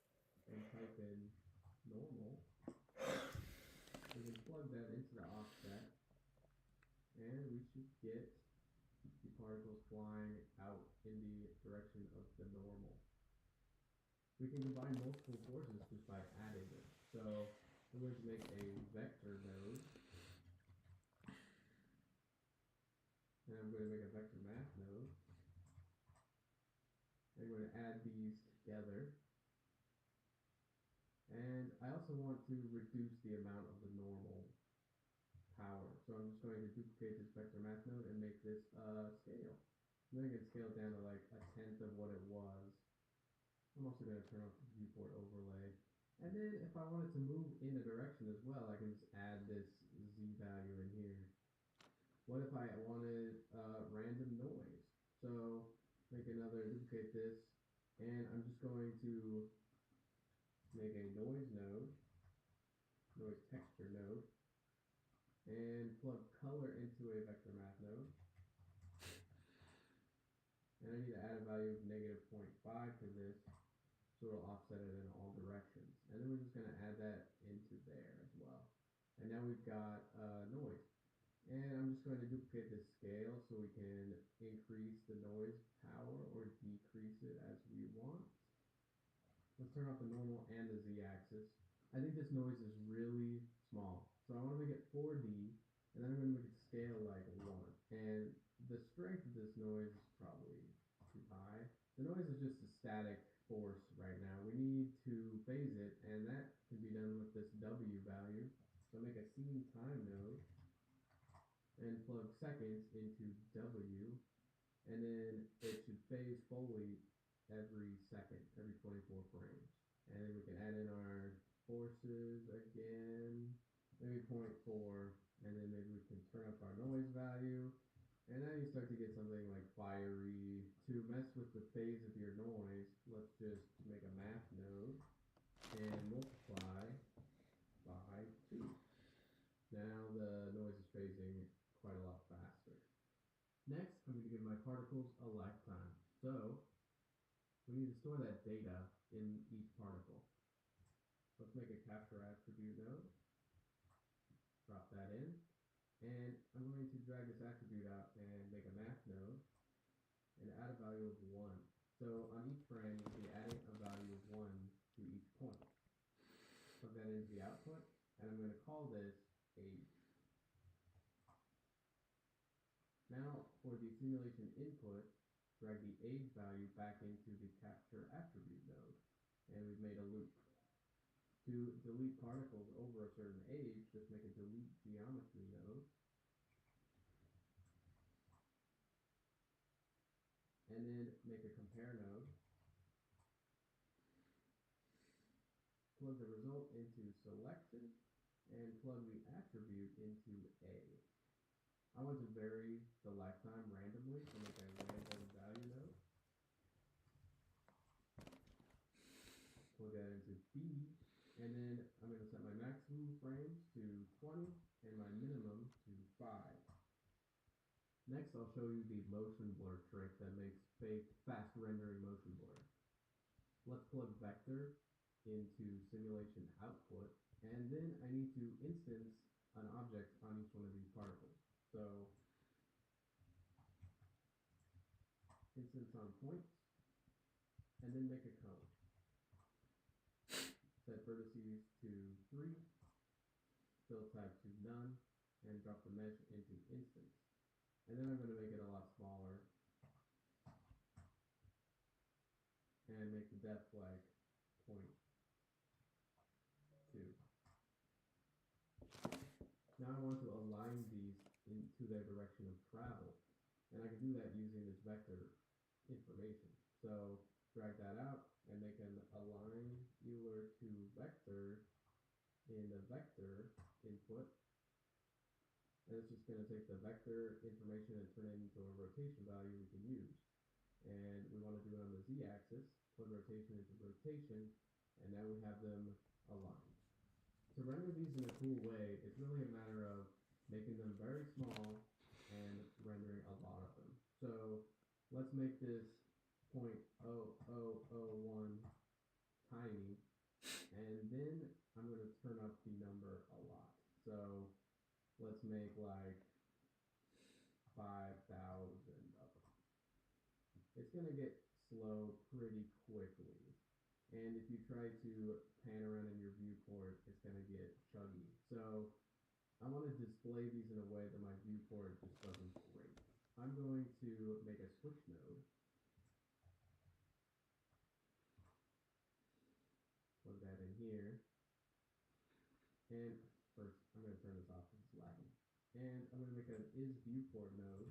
Speaker 11: and type in normal, and then plug that into the offset, and we should get the particles flying out in the direction of the normal. We can combine multiple forces just by adding them. So I'm going to make a vector node, and I'm going to make a vector math node. I'm going to add these together. And I also want to reduce the amount of the normal power. So I'm just going to duplicate this vector math node and make this scale. I'm going to get scaled down to like 1/10 of what it was. I'm also going to turn off the viewport overlay. And then if I wanted to move in a direction as well, I can just add this Z value in here. What if I wanted random noise? So make another, duplicate this, and I'm just going to make a noise node, noise texture node, and plug color into a vector math node. And I need to add a value of -0.5 to this, so it'll offset it in all directions. And then we're just going to add that into there as well. And now we've got noise. And I'm just going to duplicate this scale so we can increase the noise power or decrease it as we want. Let's turn off the normal and the z-axis. I think this noise is really small. So I want to make it 4D, and then I'm going to make it scale like 1. And the strength of this noise is probably too high. The noise is just a static force right now. We need to phase it, and that can be done with this W value. So make a scene time node, and plug seconds into W, and then it should phase fully every second, every 24 frames. And then we can add in our forces again, maybe 0.4, and then maybe we can turn up our noise value. And now you start to get something like fiery. To mess with the phase of your noise, let's just make a math node and multiply by 2. Now the noise is phasing quite a lot faster. Next, I'm going to give my particles a lifetime. So, we need to store that data in each particle. Let's make a capture attribute node. Drop that in. And I'm going to drag this attribute out and make a math node and add a value of 1. So on each frame, we'll be adding a value of 1 to each point. Plug that into the output, and I'm going to call this age. Now, for the simulation input, drag the age value back into the capture attribute node, and we've made a loop. To delete particles over a certain age, just make a delete geometry node. And then make a compare node. Plug the result into selection and plug the attribute into A. I want to vary the lifetime randomly, so make a random value node. Plug that into B, and then I'm going to set my maximum frames to 20 and my minimum to 5. Next, I'll show you the motion blur trick that makes fast rendering motion blur. Let's plug vector into simulation output, and then I need to instance an object on each one of these particles. So, instance on points, and then make a cone. Set vertices to 3, fill type to none, and drop the mesh into instance. And then I'm going to make it a lot smaller and make the depth like 0.2. Now I want to align these into their direction of travel, and I can do that using this vector information. So drag that out and make an align Euler to vector in the vector input. And it's just going to take the vector information and turn it into a rotation value we can use. And we want to do it on the z-axis, plug rotation into rotation, and now we have them aligned. To render these in a cool way, it's really a matter of making them very small and rendering a lot of them. So let's make this 0.0001 tiny, and then I'm going to turn up the number a lot. So let's make like 5,000 of them. It's going to get slow pretty quickly. And if you try to pan around in your viewport, it's going to get chuggy. So I want to display these in a way that my viewport just doesn't break. I'm going to make a switch node. Plug that in here. And first, I'm going to turn this off because it's lagging. And I'm going to make an isViewport node.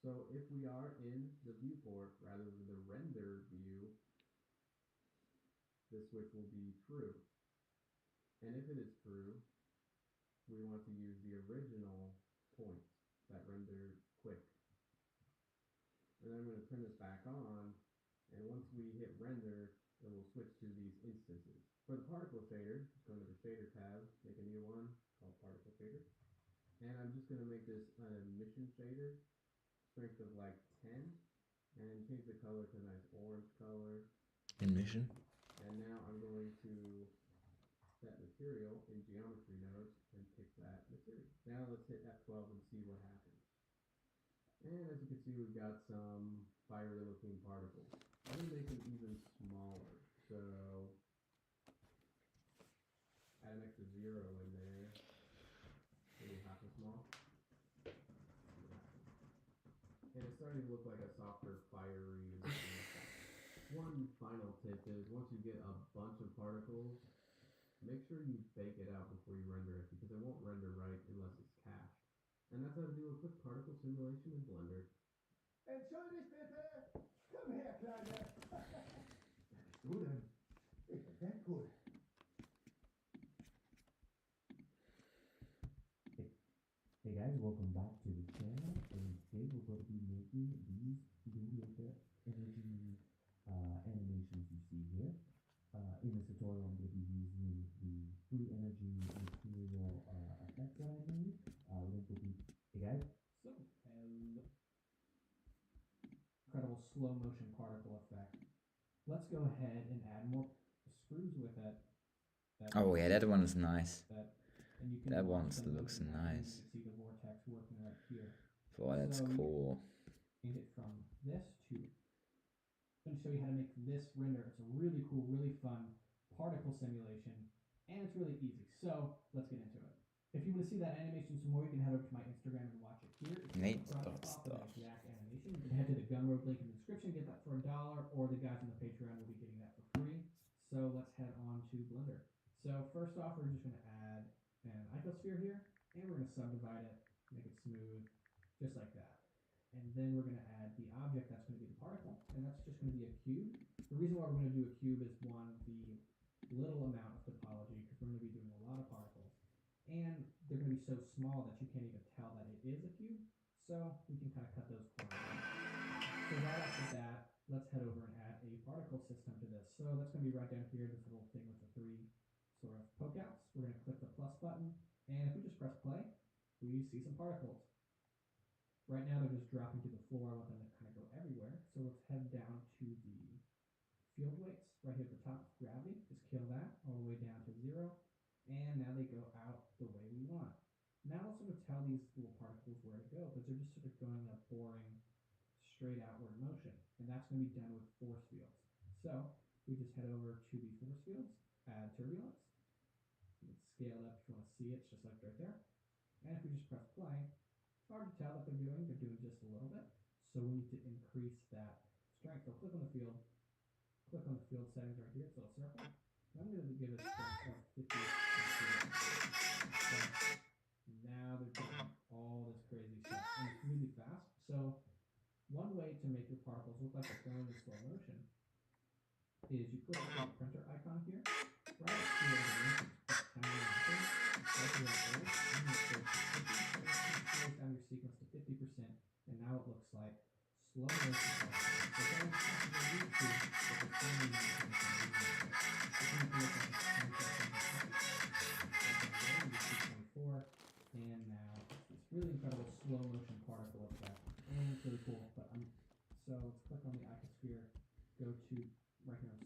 Speaker 11: So if we are in the viewport rather than the render view, this switch will be true. And if it is true, we want to use the original points that rendered quick. And then I'm going to turn this back on, and once we hit render, it will switch to these instances. For the particle shader, just go to the shader tab, make a new one called particle shader. And I'm just going to make this an emission shader, strength of like 10, and change the color to a nice orange color.
Speaker 3: Emission.
Speaker 11: And now I'm going to set material in geometry nodes and pick that material. Now let's hit F12 and see what happens. And as you can see, we've got some fiery looking particles. I'm going to make them even smaller. So add an extra 0 in there. Maybe half as small. And it's starting to look like a softer, fiery looking effect. One final tip is once you get a bunch of particles, make sure you bake it out before you render it, because it won't render right unless it's cached. And that's how to do a quick particle simulation in Blender.
Speaker 12: Entschuldigt bitte! Komm her, Kleiner!
Speaker 11: Wer bist du denn?
Speaker 12: Ich bin Deadpool.
Speaker 7: Hey guys, welcome back to the channel, and today we're going to be making these Blue energy animations you see here. In this tutorial, I'm going to be using the free energy material effect that I made. Link will be, hey guys.
Speaker 10: So, hello
Speaker 11: slow motion particle effect. Let's go ahead and add more screws with it.
Speaker 3: Oh yeah, that one is nice.
Speaker 11: And you can
Speaker 3: That
Speaker 11: watch
Speaker 3: one
Speaker 11: them
Speaker 3: looks
Speaker 11: moving around.
Speaker 3: nice.
Speaker 11: You can see the vortex working right here.
Speaker 3: Boy, that's
Speaker 11: So
Speaker 3: cool.
Speaker 11: change it from this to. I'm going to show you how to make this render. It's a really cool, really fun particle simulation, and it's really easy. So let's get into it. If you want to see that animation some more, you can head over to my Instagram and watch it here. If you
Speaker 3: Nate
Speaker 11: want to profit off of that exact animation, you can head to the Gumroad link in the description, get that for $1, or the guys on the Patreon will be getting that for free. So let's head on to Blender. So first off, we're just going to add an icosphere here, and we're going to subdivide it, make it smooth, just like that. And then we're going to add the object that's going to be the particle, and that's just going to be a cube. The reason why we're going to do a cube is one, the little amount of topology, because we're going to be doing a lot of particles. And they're going to be so small that you can't even tell that it is a cube. So we can kind of cut those corners out. So right after that, let's head over and add a particle system to this. So that's going to be right down here, this little thing with the 3 sort of poke outs. We're going to click the plus button, and if we just press play, we see some particles. Right now they're just dropping to the floor. I want them to kind of go everywhere. So let's head down to the field weights right here at the top, gravity. Just kill that all the way down to 0. And now they go out the way we want. Now let's sort of tell these little particles where to go, because they're just sort of going in a boring, straight outward motion. And that's going to be done with force fields. So we just head over to the force fields, add turbulence. You can scale it up if you want to see it, it's just like right there. And if we just press play, it's hard to tell what they're doing just a little bit. So we need to increase that strength. So click on the field settings right here, it's a little circle. I'm going to give it a strength of 50. So now they're doing all this crazy stuff, and it's really fast. So one way to make your particles look like they're going in slow motion is you click on the printer icon here, right up here in the link, tiny thing, right here in the and it slows down your sequence to 50%, and now it looks like slow motion particles. So don't have to go YouTube, but the timing is and now it's really incredible slow motion particle effect, and it's really cool. But so let's click on the icosphere, go to right here.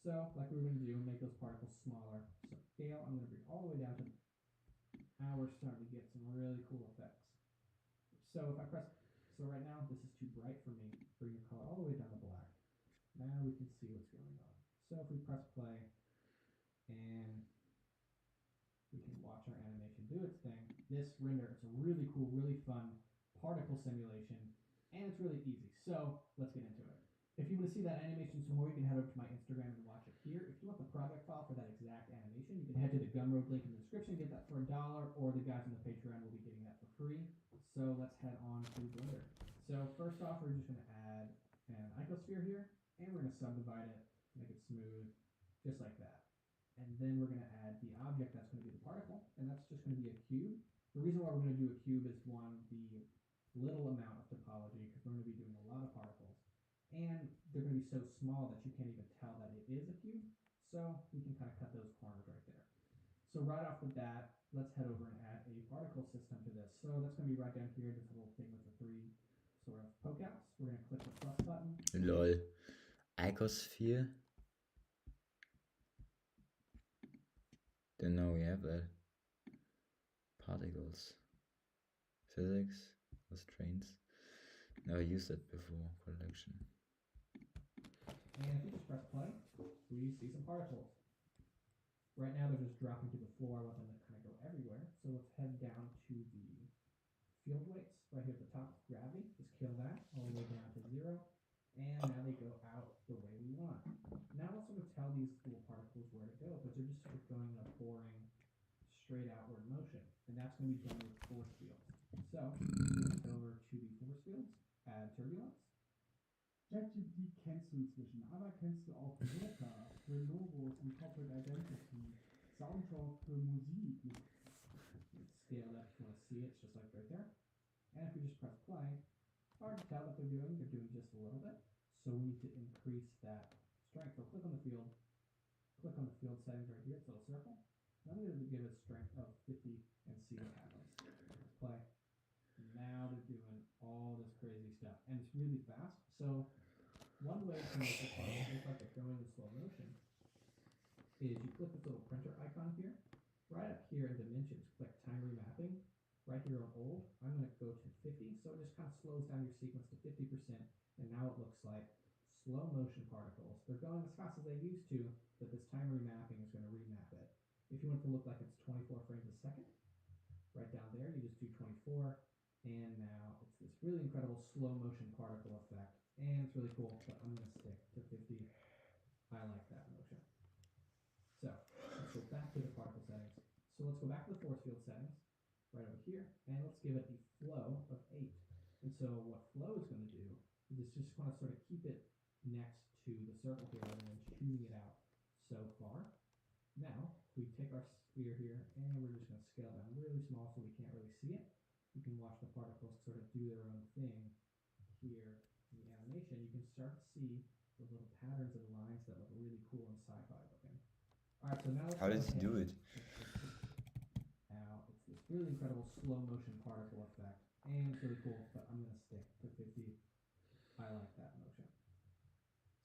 Speaker 11: So like we were going to do, make those particles smaller. So scale, I'm going to bring all the way down to. Now we're starting to get some really cool effects. So if I press, so right now this is too bright for me. Bring the color all the way down to black. Now we can see what's going on. So if we press play, and we can watch our animation do its thing. This render, it's a really cool, really fun particle simulation, and it's really easy. So let's get into it. If you want to see that animation some more, you can head over to my Instagram and watch it here. If you want the project file for that exact animation, you can head to the Gumroad link in the description, get that for $1, or the guys on the Patreon will be getting that for free. So let's head on to Blender. So first off, we're just going to add an icosphere here, and we're going to subdivide it, make it smooth, just like that. And then we're going to add the object that's going to be the particle, and that's just going to be a cube. The reason why we're going to do a cube is one, the little amount of topology, because we're going to be doing a lot of particles. And they're going to be so small that you can't even tell that it is a cube. So we can kind of cut those corners right there. So right off the bat, let's head over and add a particle system to this. So that's going to be right down here, this little thing with the 3 sort of poke outs. We're going to click the plus button.
Speaker 3: Lol. Icosphere. Didn't know we have that. Particles. Physics. Restraints. Never used it before. Collection.
Speaker 11: And if you just press play, we see some particles. Right now they're just dropping to the floor. I want them to kind of go everywhere. So let's head down to the field weights right here at the top. Gravity. Just kill that all the way down to 0. And now they go out the way we want. Now let's sort of tell these little particles where to go, because they're just sort of going in a boring, straight outward motion. And that's going to be done with force fields. So let's go over to the force fields, add turbulence.
Speaker 13: ChatGPT kennst du inzwischen, aber kennst du auch Joker, Logos und Corporate Identity, Soundtrack für Musik?
Speaker 11: Let's scale that if you want to see it, it's just like right there. And if we just press play, it's hard to tell what they're doing just a little bit. So we need to increase that strength. So click on the field settings right here, it's a little circle. And I'm going to give it a strength of 50 and see what happens. Let's play. Now they're doing all this crazy stuff, and it's really fast. So to make the particles look like they're going in slow motion is you click this little printer icon here. Right up here in dimensions, click time remapping. Right here on old, I'm going to go to 50, so it just kind of slows down your sequence to 50%, and now it looks like slow motion particles. They're going as fast as they used to, but this time remapping is going to remap it. If you want it to look like it's 24 frames a second, right down there, you just do 24, and now it's this really incredible slow motion particle effect, and it's really cool, but I'm going to stick to 50. I like that motion. So let's go back to the particle settings. So let's go back to the force field settings, right over here, and let's give it the flow of 8. And so what flow is going to do is it's just going to sort of keep it next to the circle here rather than shooting it out so far. Now, we take our sphere here, and we're just going to scale down really small so we can't really see it. You can watch the particles sort of do their own thing here in the animation. You can start to see those little patterns and lines that look really cool and sci-fi looking. Alright, so now let's
Speaker 3: How does he do it?
Speaker 11: Now, it's this really incredible slow motion particle effect, and it's really cool, but I'm going to stick to 50. I like that motion.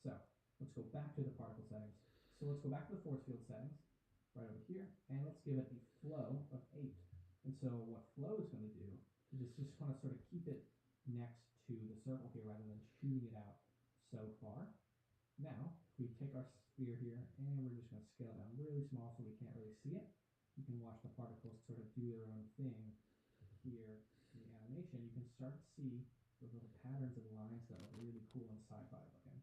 Speaker 11: So, let's go back to the particle settings. So let's go back to the force field settings, right over here, and let's give it the flow of 8. And so what flow is going to do is it's just going to sort of keep it next to the circle here rather than shooting it out so far. Now, we take our sphere here, and we're just going to scale down really small so we can't really see it. You can watch the particles sort of do their own thing here in the animation. You can start to see those little patterns and lines that look really cool and sci-fi looking.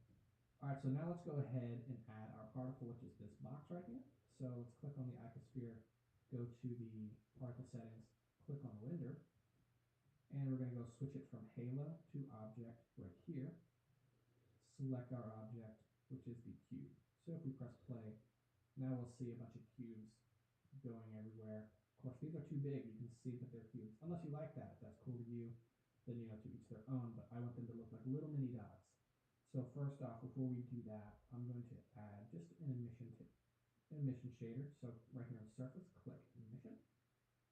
Speaker 11: Alright, so now let's go ahead and add our particle, which is this box right here. So let's click on the icosphere, go to the particle settings, click on render, and we're going to go switch it from halo to object right here. Select our object, which is the cube. So if we press play, now we'll see a bunch of cubes going everywhere. Of course, these are too big. You can see that they're cubes. Unless you like that, if that's cool to you, then to each their own, but I want them to look like little mini dots. So first off, before we do that, I'm going to add just an emission shader. So right here on surface, click emission,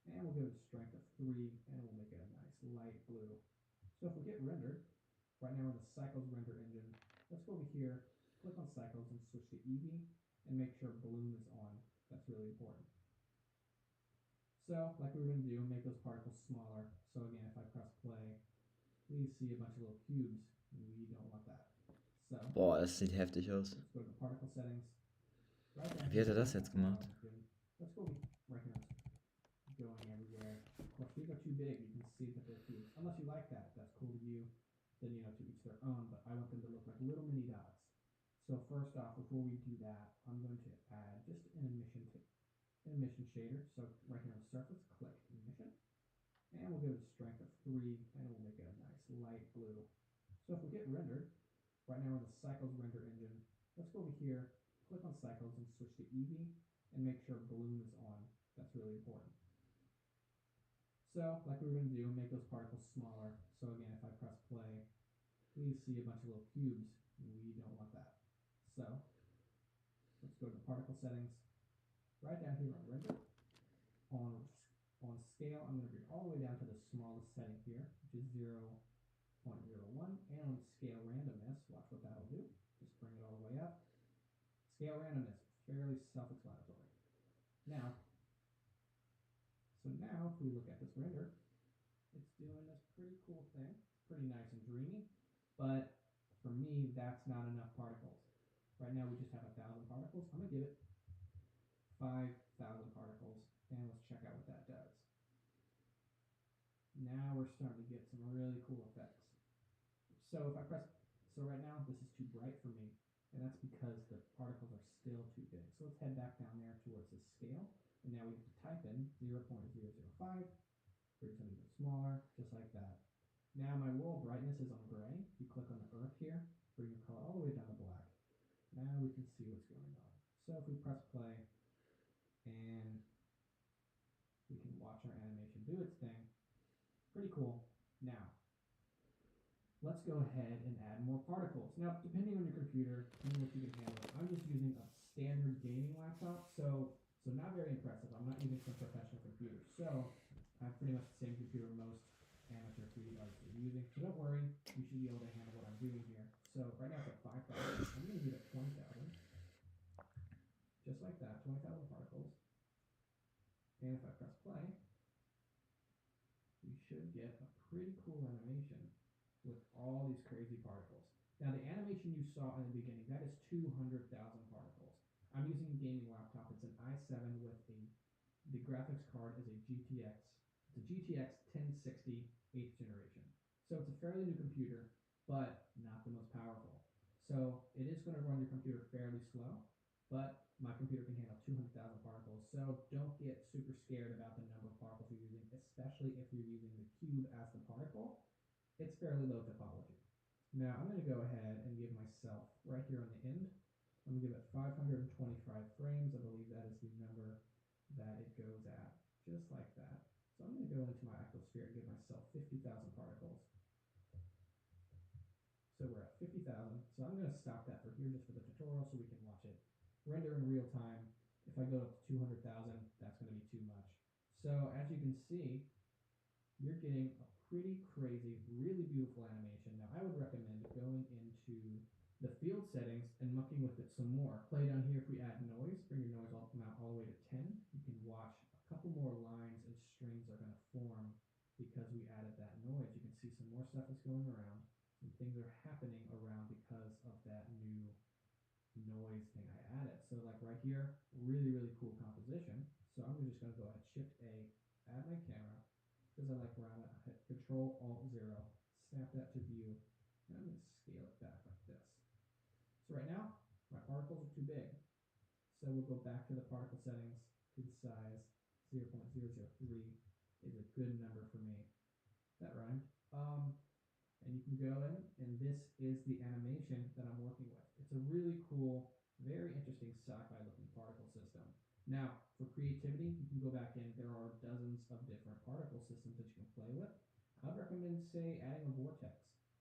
Speaker 11: and we'll give it a strength of 3, and we'll make it a nice light blue. So if we hit render, right now we're in the Cycles render engine. Let's go over here, click on Cycles, and switch to Eevee, and make sure Bloom is on. That's really important. So, like we were going to do, make those particles smaller. So again, if I press play, we see a bunch of little cubes. We don't want that. So,
Speaker 3: Boah, das sieht heftig aus.
Speaker 11: let's go to the particle settings. Right down
Speaker 3: Wie hat
Speaker 11: here,
Speaker 3: er das jetzt gemacht?
Speaker 11: let's go right here. Going everywhere. Of course, these are too big. You can see that they're cubes. Unless you like that, if that's cool to you, then to each their own. But I want them to look like little mini dots. So first off, before we do that, I'm going to add just an emission shader. So right here on the surface, click emission, and we'll give it a strength of 3, and we'll make it a nice light blue. So if we hit render, right now we're in the Cycles render engine. Let's go over here, click on Cycles, and switch to Eevee, and make sure Bloom is on. That's really important. So, like we were going to do, make those particles smaller. So again, if I press play, we see a bunch of little cubes. We don't want that. So, let's go to the particle settings. Right down here on render. On scale, I'm going to bring all the way down to the smallest setting here, which is 0.01. And on scale randomness, watch what that'll do. Just bring it all the way up. Scale randomness, fairly self-explanatory. Now, if we look at this render, it's doing this pretty cool thing. It's pretty nice and dreamy, but for me, that's not enough particles. Right now, we just have 1,000 particles. I'm going to give it 5,000 particles, and let's check out what that does. Now we're starting to get some really cool effects. So if I press, so right now, this is too bright for me, and that's because the particles are still too big. So let's head back down there towards the scale. And now we have to type in 0.005, brings it even smaller, just like that. Now my world brightness is on gray. If you click on the earth here, bring the color all the way down to black. Now we can see what's going on. So if we press play, and we can watch our animation do its thing. Pretty cool. Now, let's go ahead and add more particles. Now, depending on your computer, depending on what you can handle, I'm just using a standard gaming laptop, so not very impressive. I'm not using some professional computer. So I have pretty much the same computer most amateur 3D artists are using. So don't worry, you should be able to handle what I'm doing here. So right now it's at 5,000. these crazy particles. Now the animation you saw in the beginning, that is 200,000 particles. I'm using a gaming laptop. It's an i7 with the graphics card is a GTX 1060 8th generation. So it's a fairly new computer, but not the most powerful. So it is going to run your computer fairly slow, but my computer can handle 200,000 particles. So don't get super scared about the number of particles you're using, especially if you're using the cube as the particle. It's fairly low topology. Now I'm going to go ahead and give myself right here on the end, I'm going to give it 525 frames. I believe that is the number that it goes at, just like that. So I'm going to go into my icosphere and give myself 50,000 particles. So we're at 50,000. So I'm going to stop that for here just for the tutorial so we can watch it render in real time. If I go up to 200,000, that's going to be too much. So as you can see, you're getting a pretty crazy, really beautiful animation. Now I would recommend going into the field settings and mucking with it some more. Play down here if we add noise, bring your noise amount all the way to 10. You can watch a couple more lines and strings are going to form because we added that noise. You can see some more stuff is going around. Some things are happening around because of that new noise thing I added. So like right here, really, really cool composition. So I'm just going to go ahead, Shift A, add my camera, because I like around it. I hit Control Alt 0, snap that to view, and I'm going to scale it back like this. So right now, my particles are too big. So we'll go back to the particle settings, to the size, 0.003 is a good number for me. That rhymed. And you can go in, and this is the animation that I'm working with. It's a really cool, very interesting sci-fi looking particle system. Now, for creativity, you can go back in. There are dozens of different particle systems that you can play with. I'd recommend, say, adding a vortex.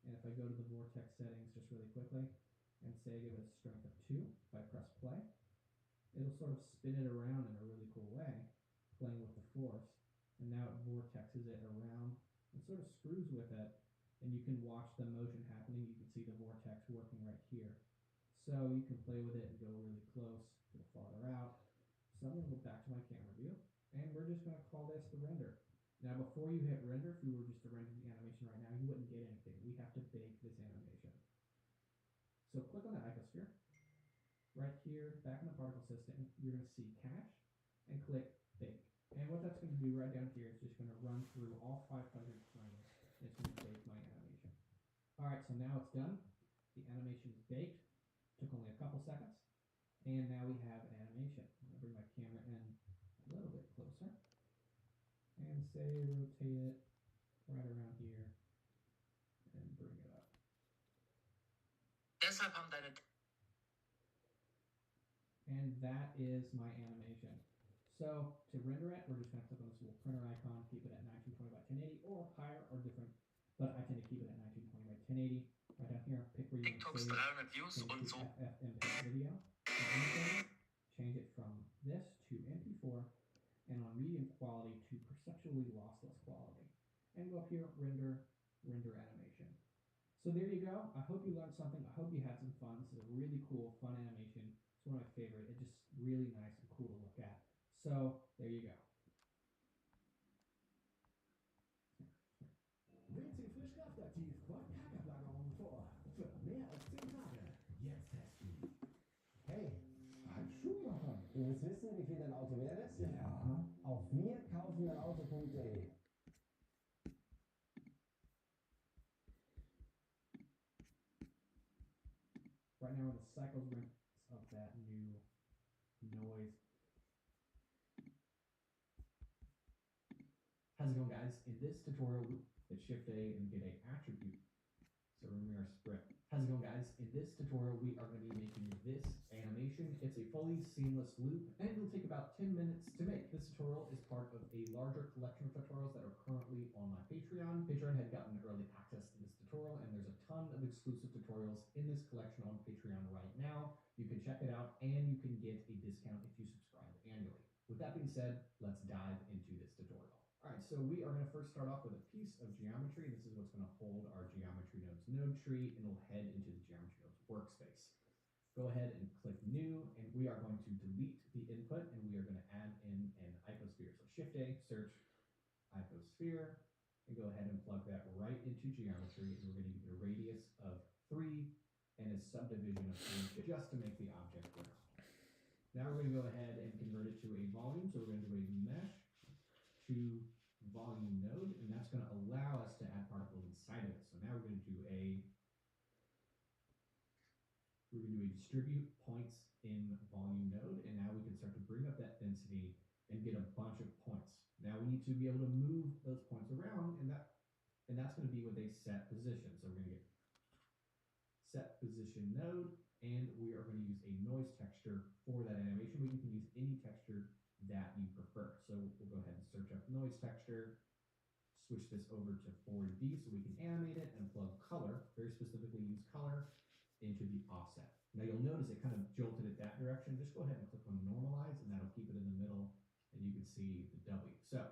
Speaker 11: And if I go to the vortex settings just really quickly, and say give it a strength of 2, if I press play, it'll sort of spin it around in a really cool way, playing with the force. And now it vortexes it around and sort of screws with it. And you can watch the motion happening. You can see the vortex working right here. So you can play with it and go really close, go farther out. So I'm going to go back to my camera view, and we're just going to call this the render. Now before you hit render, if you were just to render the animation right now, you wouldn't get anything. We have to bake this animation. So click on the icosphere. Right here, back in the particle system, you're going to see cache, and click bake. And what that's going to do right down here is just going to run through all 500 frames. It's going to bake my animation. Alright, so now it's done. The animation is baked. Took only a couple seconds. And now we have an animation. I'm going to bring my camera in a little bit closer. And say rotate it right around here. And bring it up. And that is my animation. So to render it, we're just going to click on this little printer icon, keep it at 1920 by 1080 or higher or different, but I tend to keep it at 1920 by 1080. Right down here, pick where you want to save FFmpeg video. Change it from this to MP4 and on medium quality to perceptually lossless quality. And go up here, render animation. So there you go. I hope you learned something. I hope you had some fun. This is a really cool, fun animation. It's one of my favorite. It's just really nice and cool to look at. So, there you go.
Speaker 12: WC Frisch Kraftaktiv beugt Hackerlagerungen vor. Für mehr als 10 Tage. Jetzt testen. Hey, Ralf Schumacher. Du willst wissen, wie viel dein Auto wert ist? Ja. Auf mirkaufen-dein-Auto.de.
Speaker 11: Right now, the cycles of that new noise. How's it going, guys? In this tutorial, hit Shift A and get a attribute. So remember our script. How's it going, guys? In this tutorial, we are going to be making this animation. It's a fully seamless loop, and it'll take about 10 minutes to make. This tutorial is part of a larger collection of tutorials that are currently on my Patreon. Patreon had gotten early access to this tutorial, and there's a ton of exclusive tutorials in this collection on Patreon right now. You can check it out, and you can get a discount if you subscribe annually. With that being said, let's dive into this tutorial. Alright, so we are going to first start off with a piece of geometry. This is what's going to hold our geometry nodes node tree, and we'll head into the geometry nodes workspace. Go ahead and click new, and we are going to delete the input, and we are going to add in an icosphere. So Shift A, search icosphere, and go ahead and plug that right into geometry, and we're going to give it a radius subdivision of frame just to make the object round. Now we're going to go ahead and convert it to a volume. So we're going to do a mesh to volume node, and that's going to allow us to add particles inside of it. So now we're going to do a distribute points in volume node, and now we can start to bring up that density and get a bunch of points. Now we need to be able to move those points around, and that's going to be with a set position. So we're going to get set position node, and we are going to use a noise texture for that animation. We can use any texture that you prefer. So we'll go ahead and search up noise texture, switch this over to 4D so we can animate it, and plug color, very specifically use color, into the offset. Now you'll notice it kind of jolted it that direction. Just go ahead and click on normalize, and that'll keep it in the middle, and you can see the W. So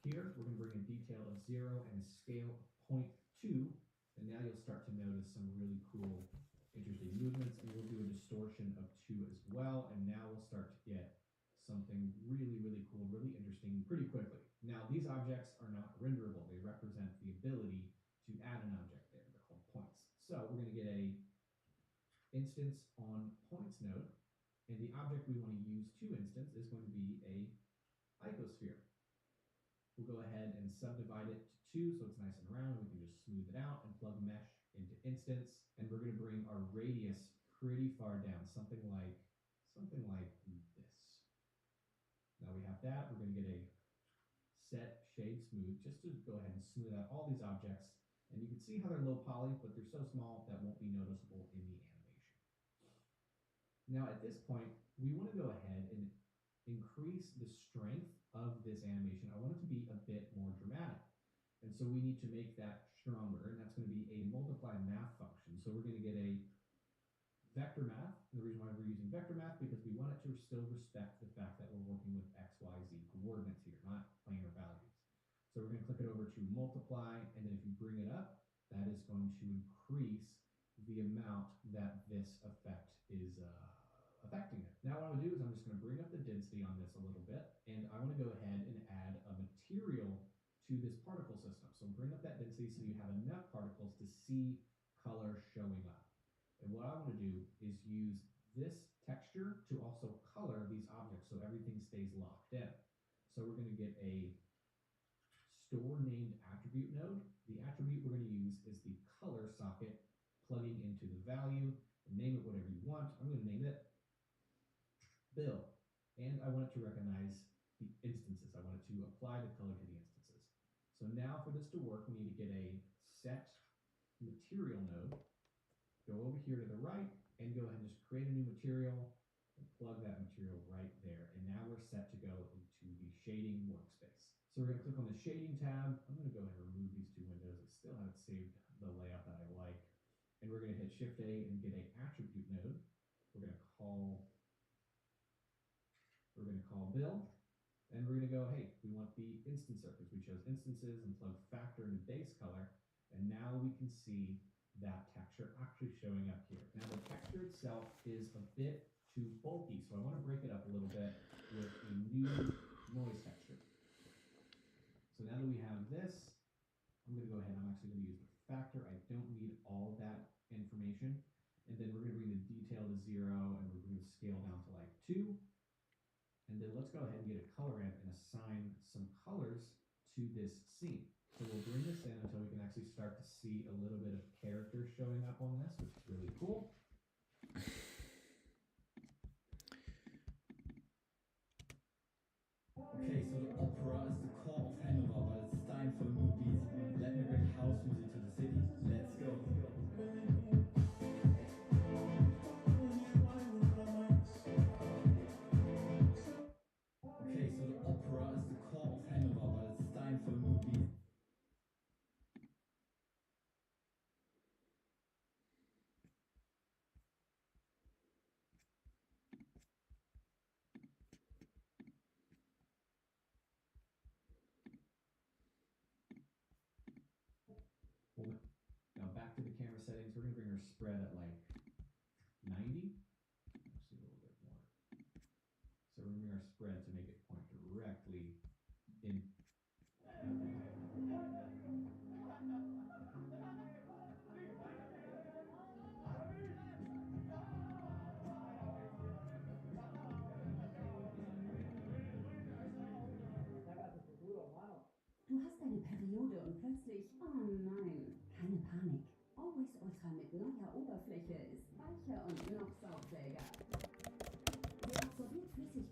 Speaker 11: here we're going to bring a detail of 0 and a scale of 0.2, and now you'll start to notice some really cool, interesting movements, and we'll do a distortion of 2 as well, and now we'll start to get something really, really cool, really interesting pretty quickly. Now these objects are not renderable. They represent the ability to add an object there. They're called points. So we're going to get a instance on points node, and the object we want to use to instance is going to be a icosphere. We'll go ahead and subdivide it to 2 so it's nice and round. We can just smooth it out and plug mesh into instance, and we're going to bring our radius pretty far down, something like this. Now we have that. We're going to get a set shade smooth just to go ahead and smooth out all these objects, and you can see how they're low poly, but they're so small that won't be noticeable in the animation. Now at this point, we want to go ahead and increase the strength of this animation. I want it to be a bit more dramatic. And so we need to make that stronger, and that's going to be a multiply math function. So we're going to get a vector math. And the reason why we're using vector math, because we want it to still respect the fact that we're working with X, Y, Z coordinates here, not planar values. So we're going to click it over to multiply, and then if you bring it up, that is going to increase the amount that this effect is affecting it. Now what I'm going to do is I'm just going to bring up the density on this a little bit, and I want to go ahead and add a material to this particle system. So bring up that density so you have enough particles to see color showing up. And what I want to do is use this texture to also color these objects so everything stays locked in. So we're going to get a store named attribute node. The attribute we're going to use is the color socket plugging into the value, and name it whatever you want. I'm going to name it Bill, and I want it to recognize the instances. I want it to apply the color to the instances. So now for this to work, we need to get a set material node, go over here to the right, and go ahead and just create a new material and plug that material right there. And now we're set to go into the shading workspace. So we're going to click on the shading tab. I'm going to go ahead and remove these 2 windows. I still haven't saved the layout that I like. And we're going to hit Shift A and get an attribute node. We're going to call Bill, and we're going to go, hey, we want the instance surface. We chose instances and plug factor into base color, and now we can see that texture actually showing up here. Now the texture itself is a bit too bulky, so I want to break it up a little bit with a new noise texture. So now that we have this, I'm going to go ahead, I'm actually going to use the factor. I don't need all that information. And then we're going to bring the detail to 0, and we're going to scale down to like 2. And then let's go ahead and get a color ramp and assign some colors to this scene. So we'll bring this in until we can actually start to see a little bit of character showing up on this, which is really cool.
Speaker 14: Okay, so the opera is the core of Hanover, but it's time for a new beat. Let me bring house music to the city. Let's go. Okay, so the opera is the core of Hanover, but it's time for a new beat.
Speaker 11: Now back to the camera settings, we're going to bring our spread at like 90, actually a little bit more. So we're going to bring our spread to make it point directly in.
Speaker 15: Oberfläche ist weicher und noch saugfähiger. Sie absorbiert flüssig.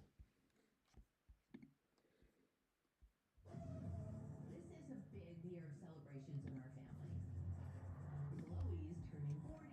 Speaker 15: This is a big year of celebrations in our family. Chloe's turning 40.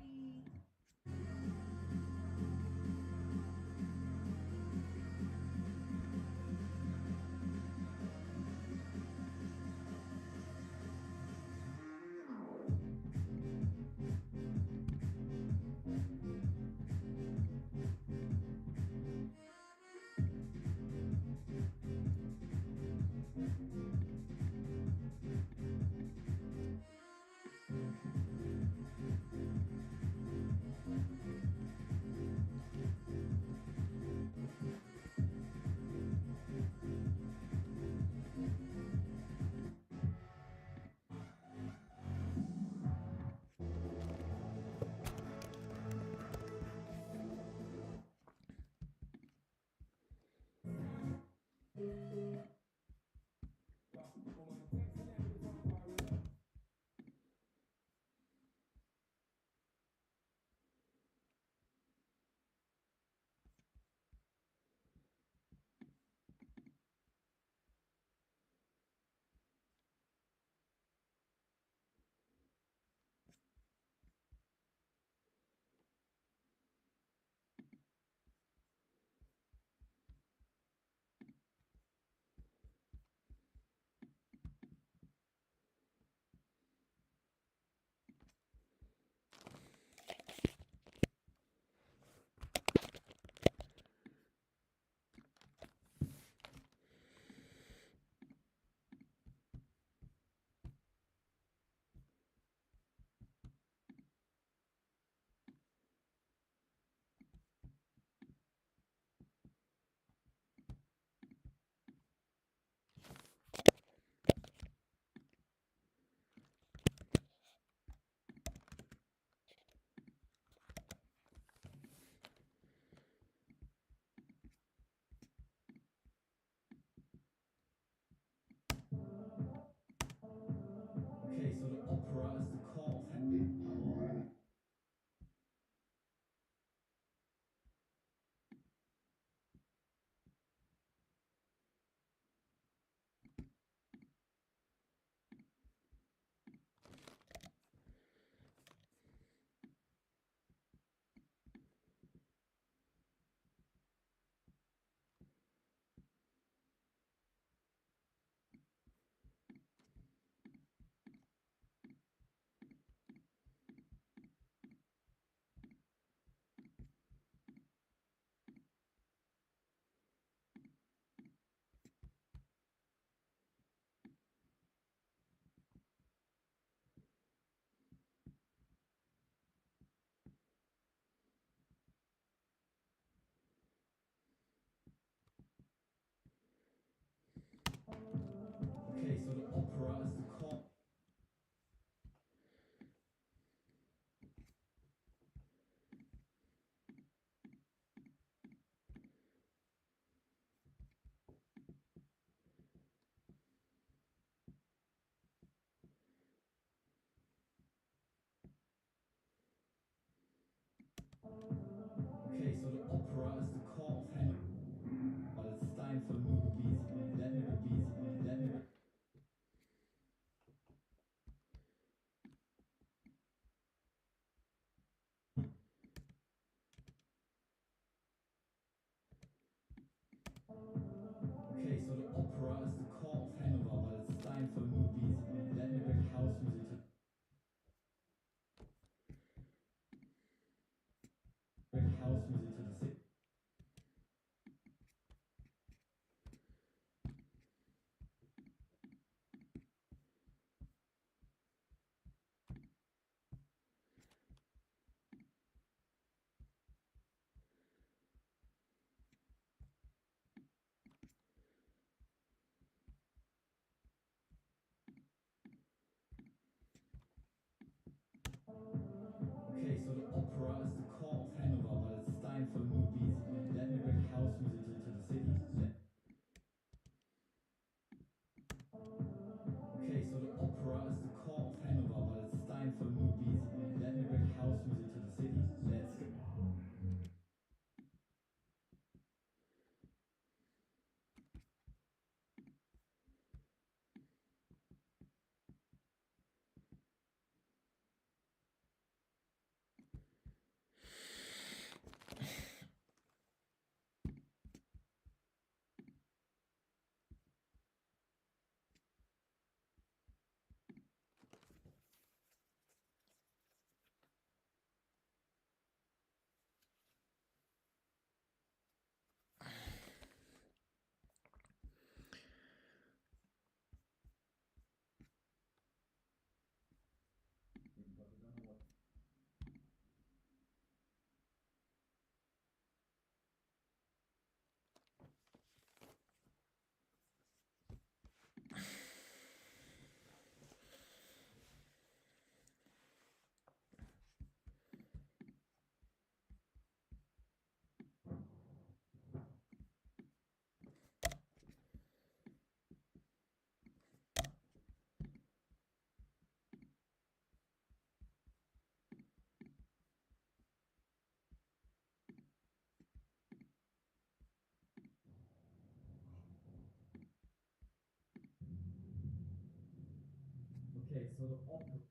Speaker 14: so the opera.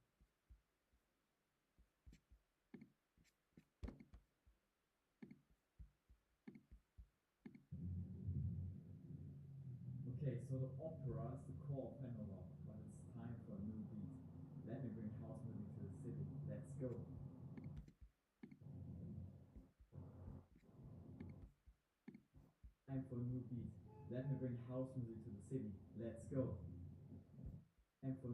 Speaker 14: Okay, so the opera is the core of Hanover, but it's time for a new beat. Let me bring house music to the city. Let's go. Time for a new beat. Let me bring house music to the city. Let's go. And for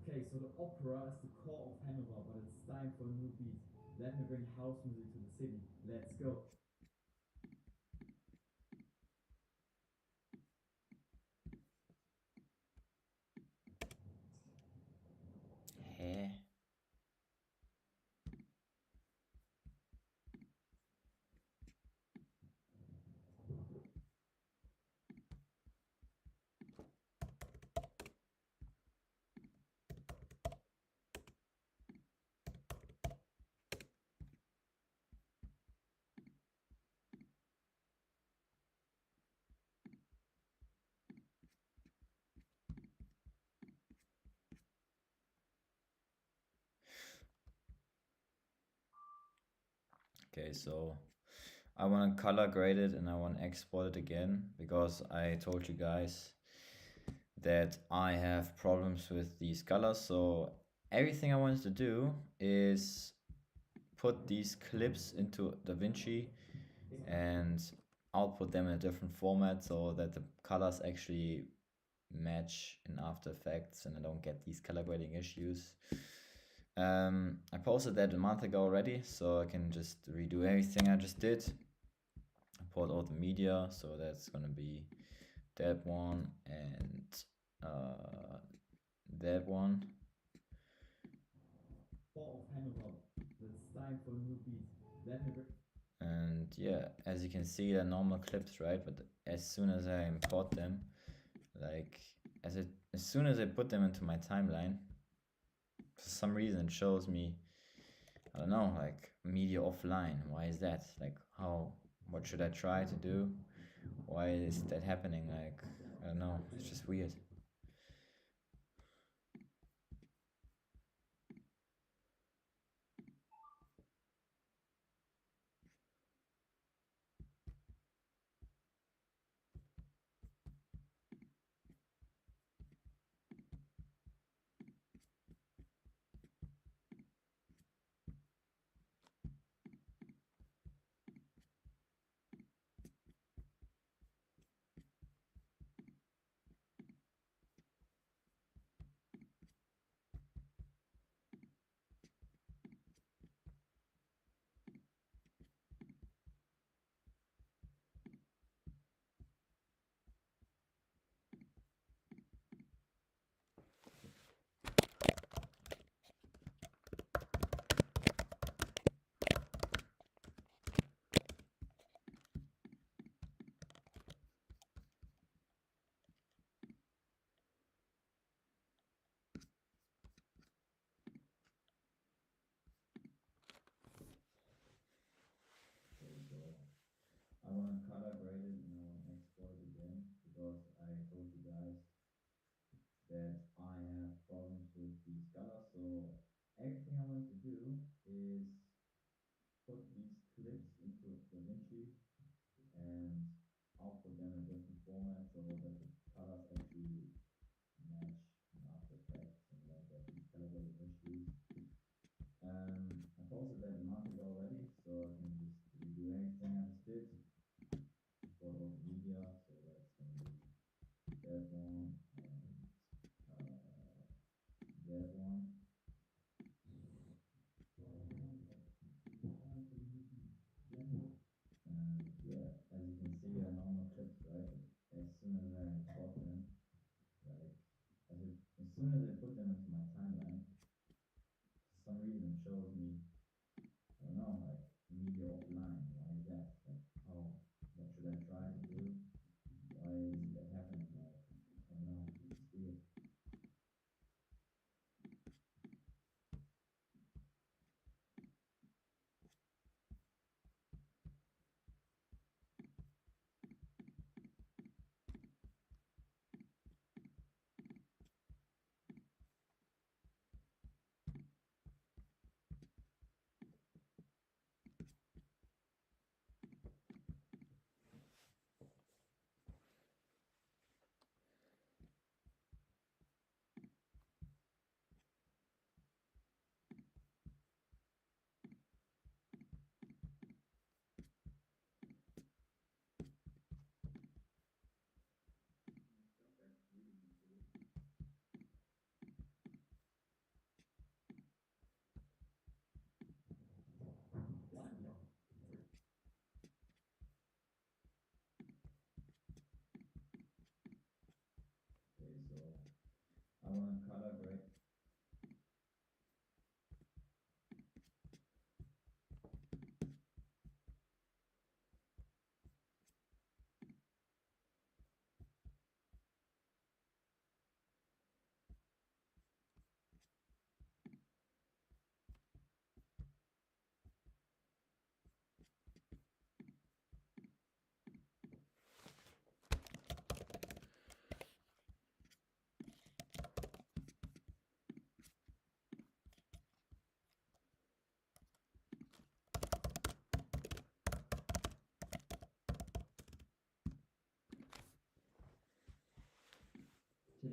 Speaker 14: okay, so the opera is the core of Hanover, but it's time for a new beat. Let me bring house music to the city. Let's go.
Speaker 3: Hä? Okay, so I want to color grade it and I want to export it again because I told you guys that I have problems with these colors. So everything I wanted to do is put these clips into DaVinci and output them in a different format so that the colors actually match in After Effects and I don't get these color grading issues. I posted that a month ago already, so I can just redo everything I just did. Import all the media, so that's gonna be that one and that one. And yeah, as you can see, they're normal clips, right? But as soon as I import them, like as soon as I put them into my timeline, for some reason it shows me, I don't know, like media offline. Why is that? Like what should I try to do? Why is that happening? Like, I don't know, it's just weird.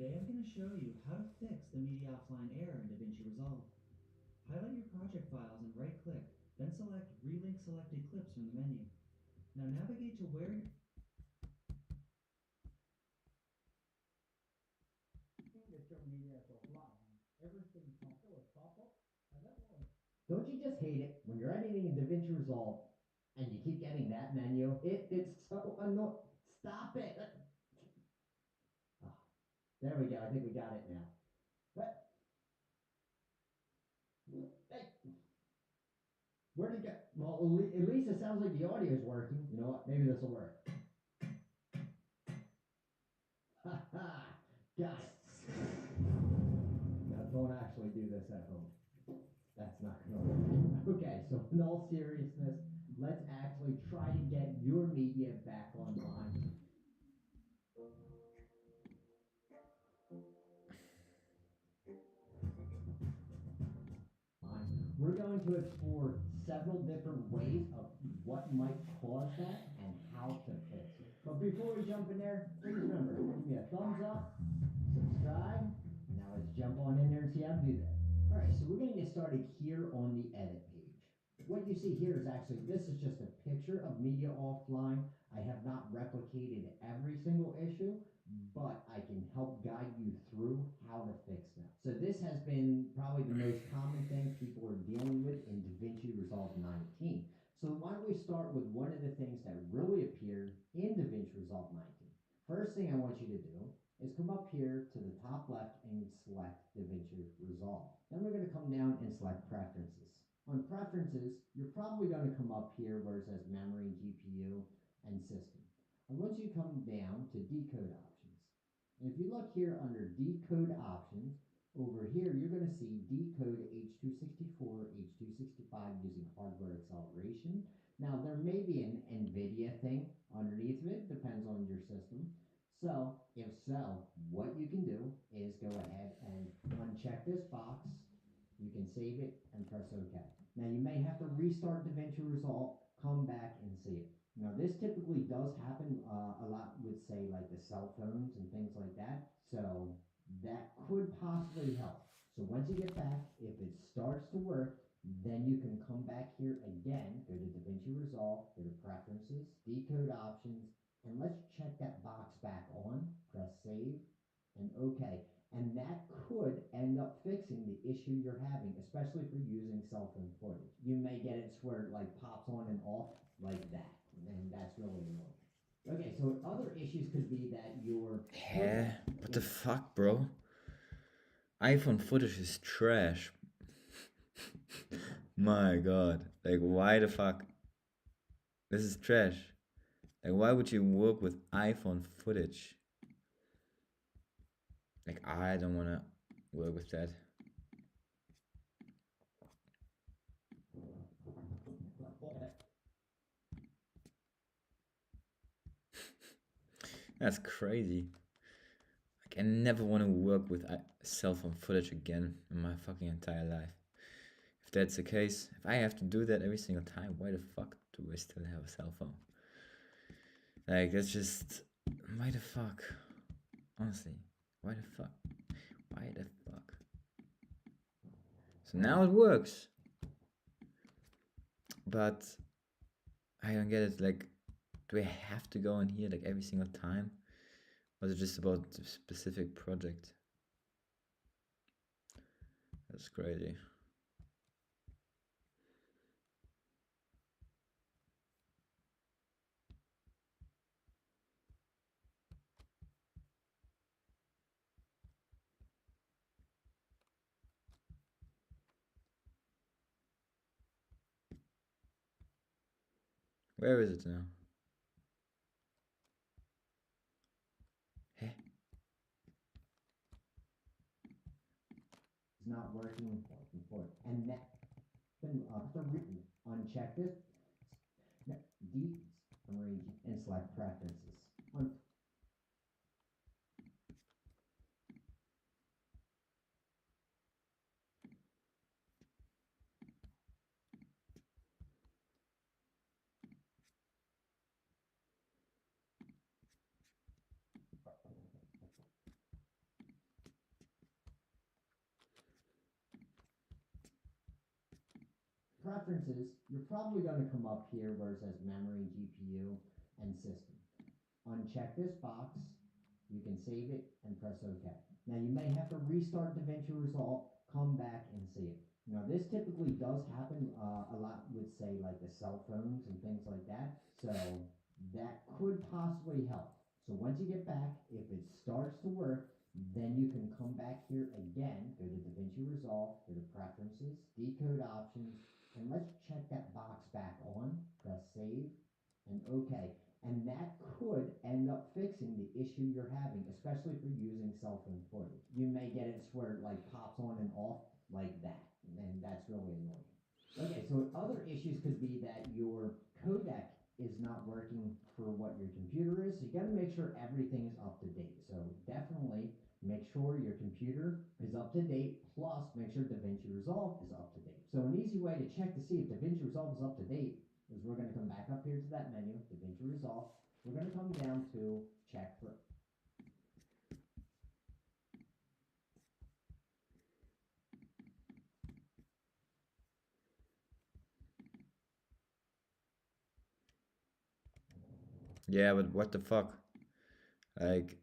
Speaker 16: Today I'm going to show you how to fix the media offline error in DaVinci Resolve. Highlight your project files and right-click, then select Relink Selected Clips from the menu. Now navigate to where your
Speaker 13: that your media is offline. Everything comes to a pop-up, and that will.
Speaker 17: Don't you just hate it when you're editing in DaVinci Resolve and you keep getting that menu? It's so annoying. Stop it! Ah, there we go. I think we got it now. But, hey, where'd it go? Well, at least it sounds like the audio is working. You know what? Maybe this will work. Ha ha! Got it. Now, don't actually do this at home. That's not gonna work. Okay, so in all seriousness, let's actually try to get your media back online. We're going to explore several different ways of what might cause that and how to fix it. But before we jump in there, please remember, give me a thumbs up, subscribe. Now let's jump on in there and see how to do that. All right, so we're going to get started here on the edit page. What you see here is actually, this is just a picture of media offline. I have not replicated every single issue, but I can help guide you through how to fix them. So this has been probably the most common thing people are dealing with in DaVinci Resolve 19. So why don't we start with one of the things that really appeared in DaVinci Resolve 19. First thing I want you to do is come up here to the top left and select DaVinci Resolve. Then we're going to come down and select Preferences. On Preferences, you're probably going to come up here where it says Memory, GPU, and System. And once you come down to Decode Options, and if you look here under Decode Options, over here you're going to see Decode H.264, H.265 using hardware acceleration. Now there may be an NVIDIA thing underneath of it, depends on your system. So, if so, what you can do is go ahead and uncheck this box. You can save it and press OK. Now, you may have to restart DaVinci Resolve, come back and save it. Now, this typically does happen a lot with, say, like the cell phones and things like that. So, that could possibly help. So, once you get back, if it starts to work, then you can come back here again, go to DaVinci Resolve, go to Preferences, Decode Options, and let's check that box back on, press Save, and OK. And that could end up fixing the issue you're having, especially if you're using cell phone footage. You may get it where it like pops on and off like that, and that's really annoying. Okay, so other issues could be that your...
Speaker 3: What the fuck, bro? iPhone footage is trash. My god. Like, why the fuck? This is trash. Like, why would you work with iPhone footage? Like, I don't want to work with that. That's crazy. Like, I never want to work with cell phone footage again in my fucking entire life. If that's the case, if I have to do that every single time, why the fuck do I still have a cell phone? Like, that's just... Why the fuck? Honestly, why the fuck? Why the fuck? So now it works. But I don't get it. Like, do I have to go in here like every single time? Or is it just about a specific project? That's crazy. Where is it now?
Speaker 17: It's not working before. And that, uncheck this. Arrange and select Preferences. preferences, you're probably going to come up here where it says memory, GPU, and system. Uncheck this box. You can save it and press OK. Now you may have to restart DaVinci Resolve, come back and save it. Now this typically does happen a lot with, say, like the cell phones and things like that. So that could possibly help. So once you get back, if it starts to work, then you can come back here again, go to DaVinci Resolve, go to Preferences, Decode Options, and let's check that box back on, press Save, and OK. And that could end up fixing the issue you're having, especially if you're using cell phone footage. You may get it where it like pops on and off like that, and that's really annoying. Okay, so other issues could be that your codec is not working for what your computer is. So you got to make sure everything is up to date. So definitely make sure your computer is up to date, plus make sure DaVinci Resolve is up to date. So an easy way to check to see if DaVinci Resolve is up to date is we're going to come back up here to that menu, DaVinci Resolve. We're going to come down to check for
Speaker 3: Yeah, but what the fuck? Like,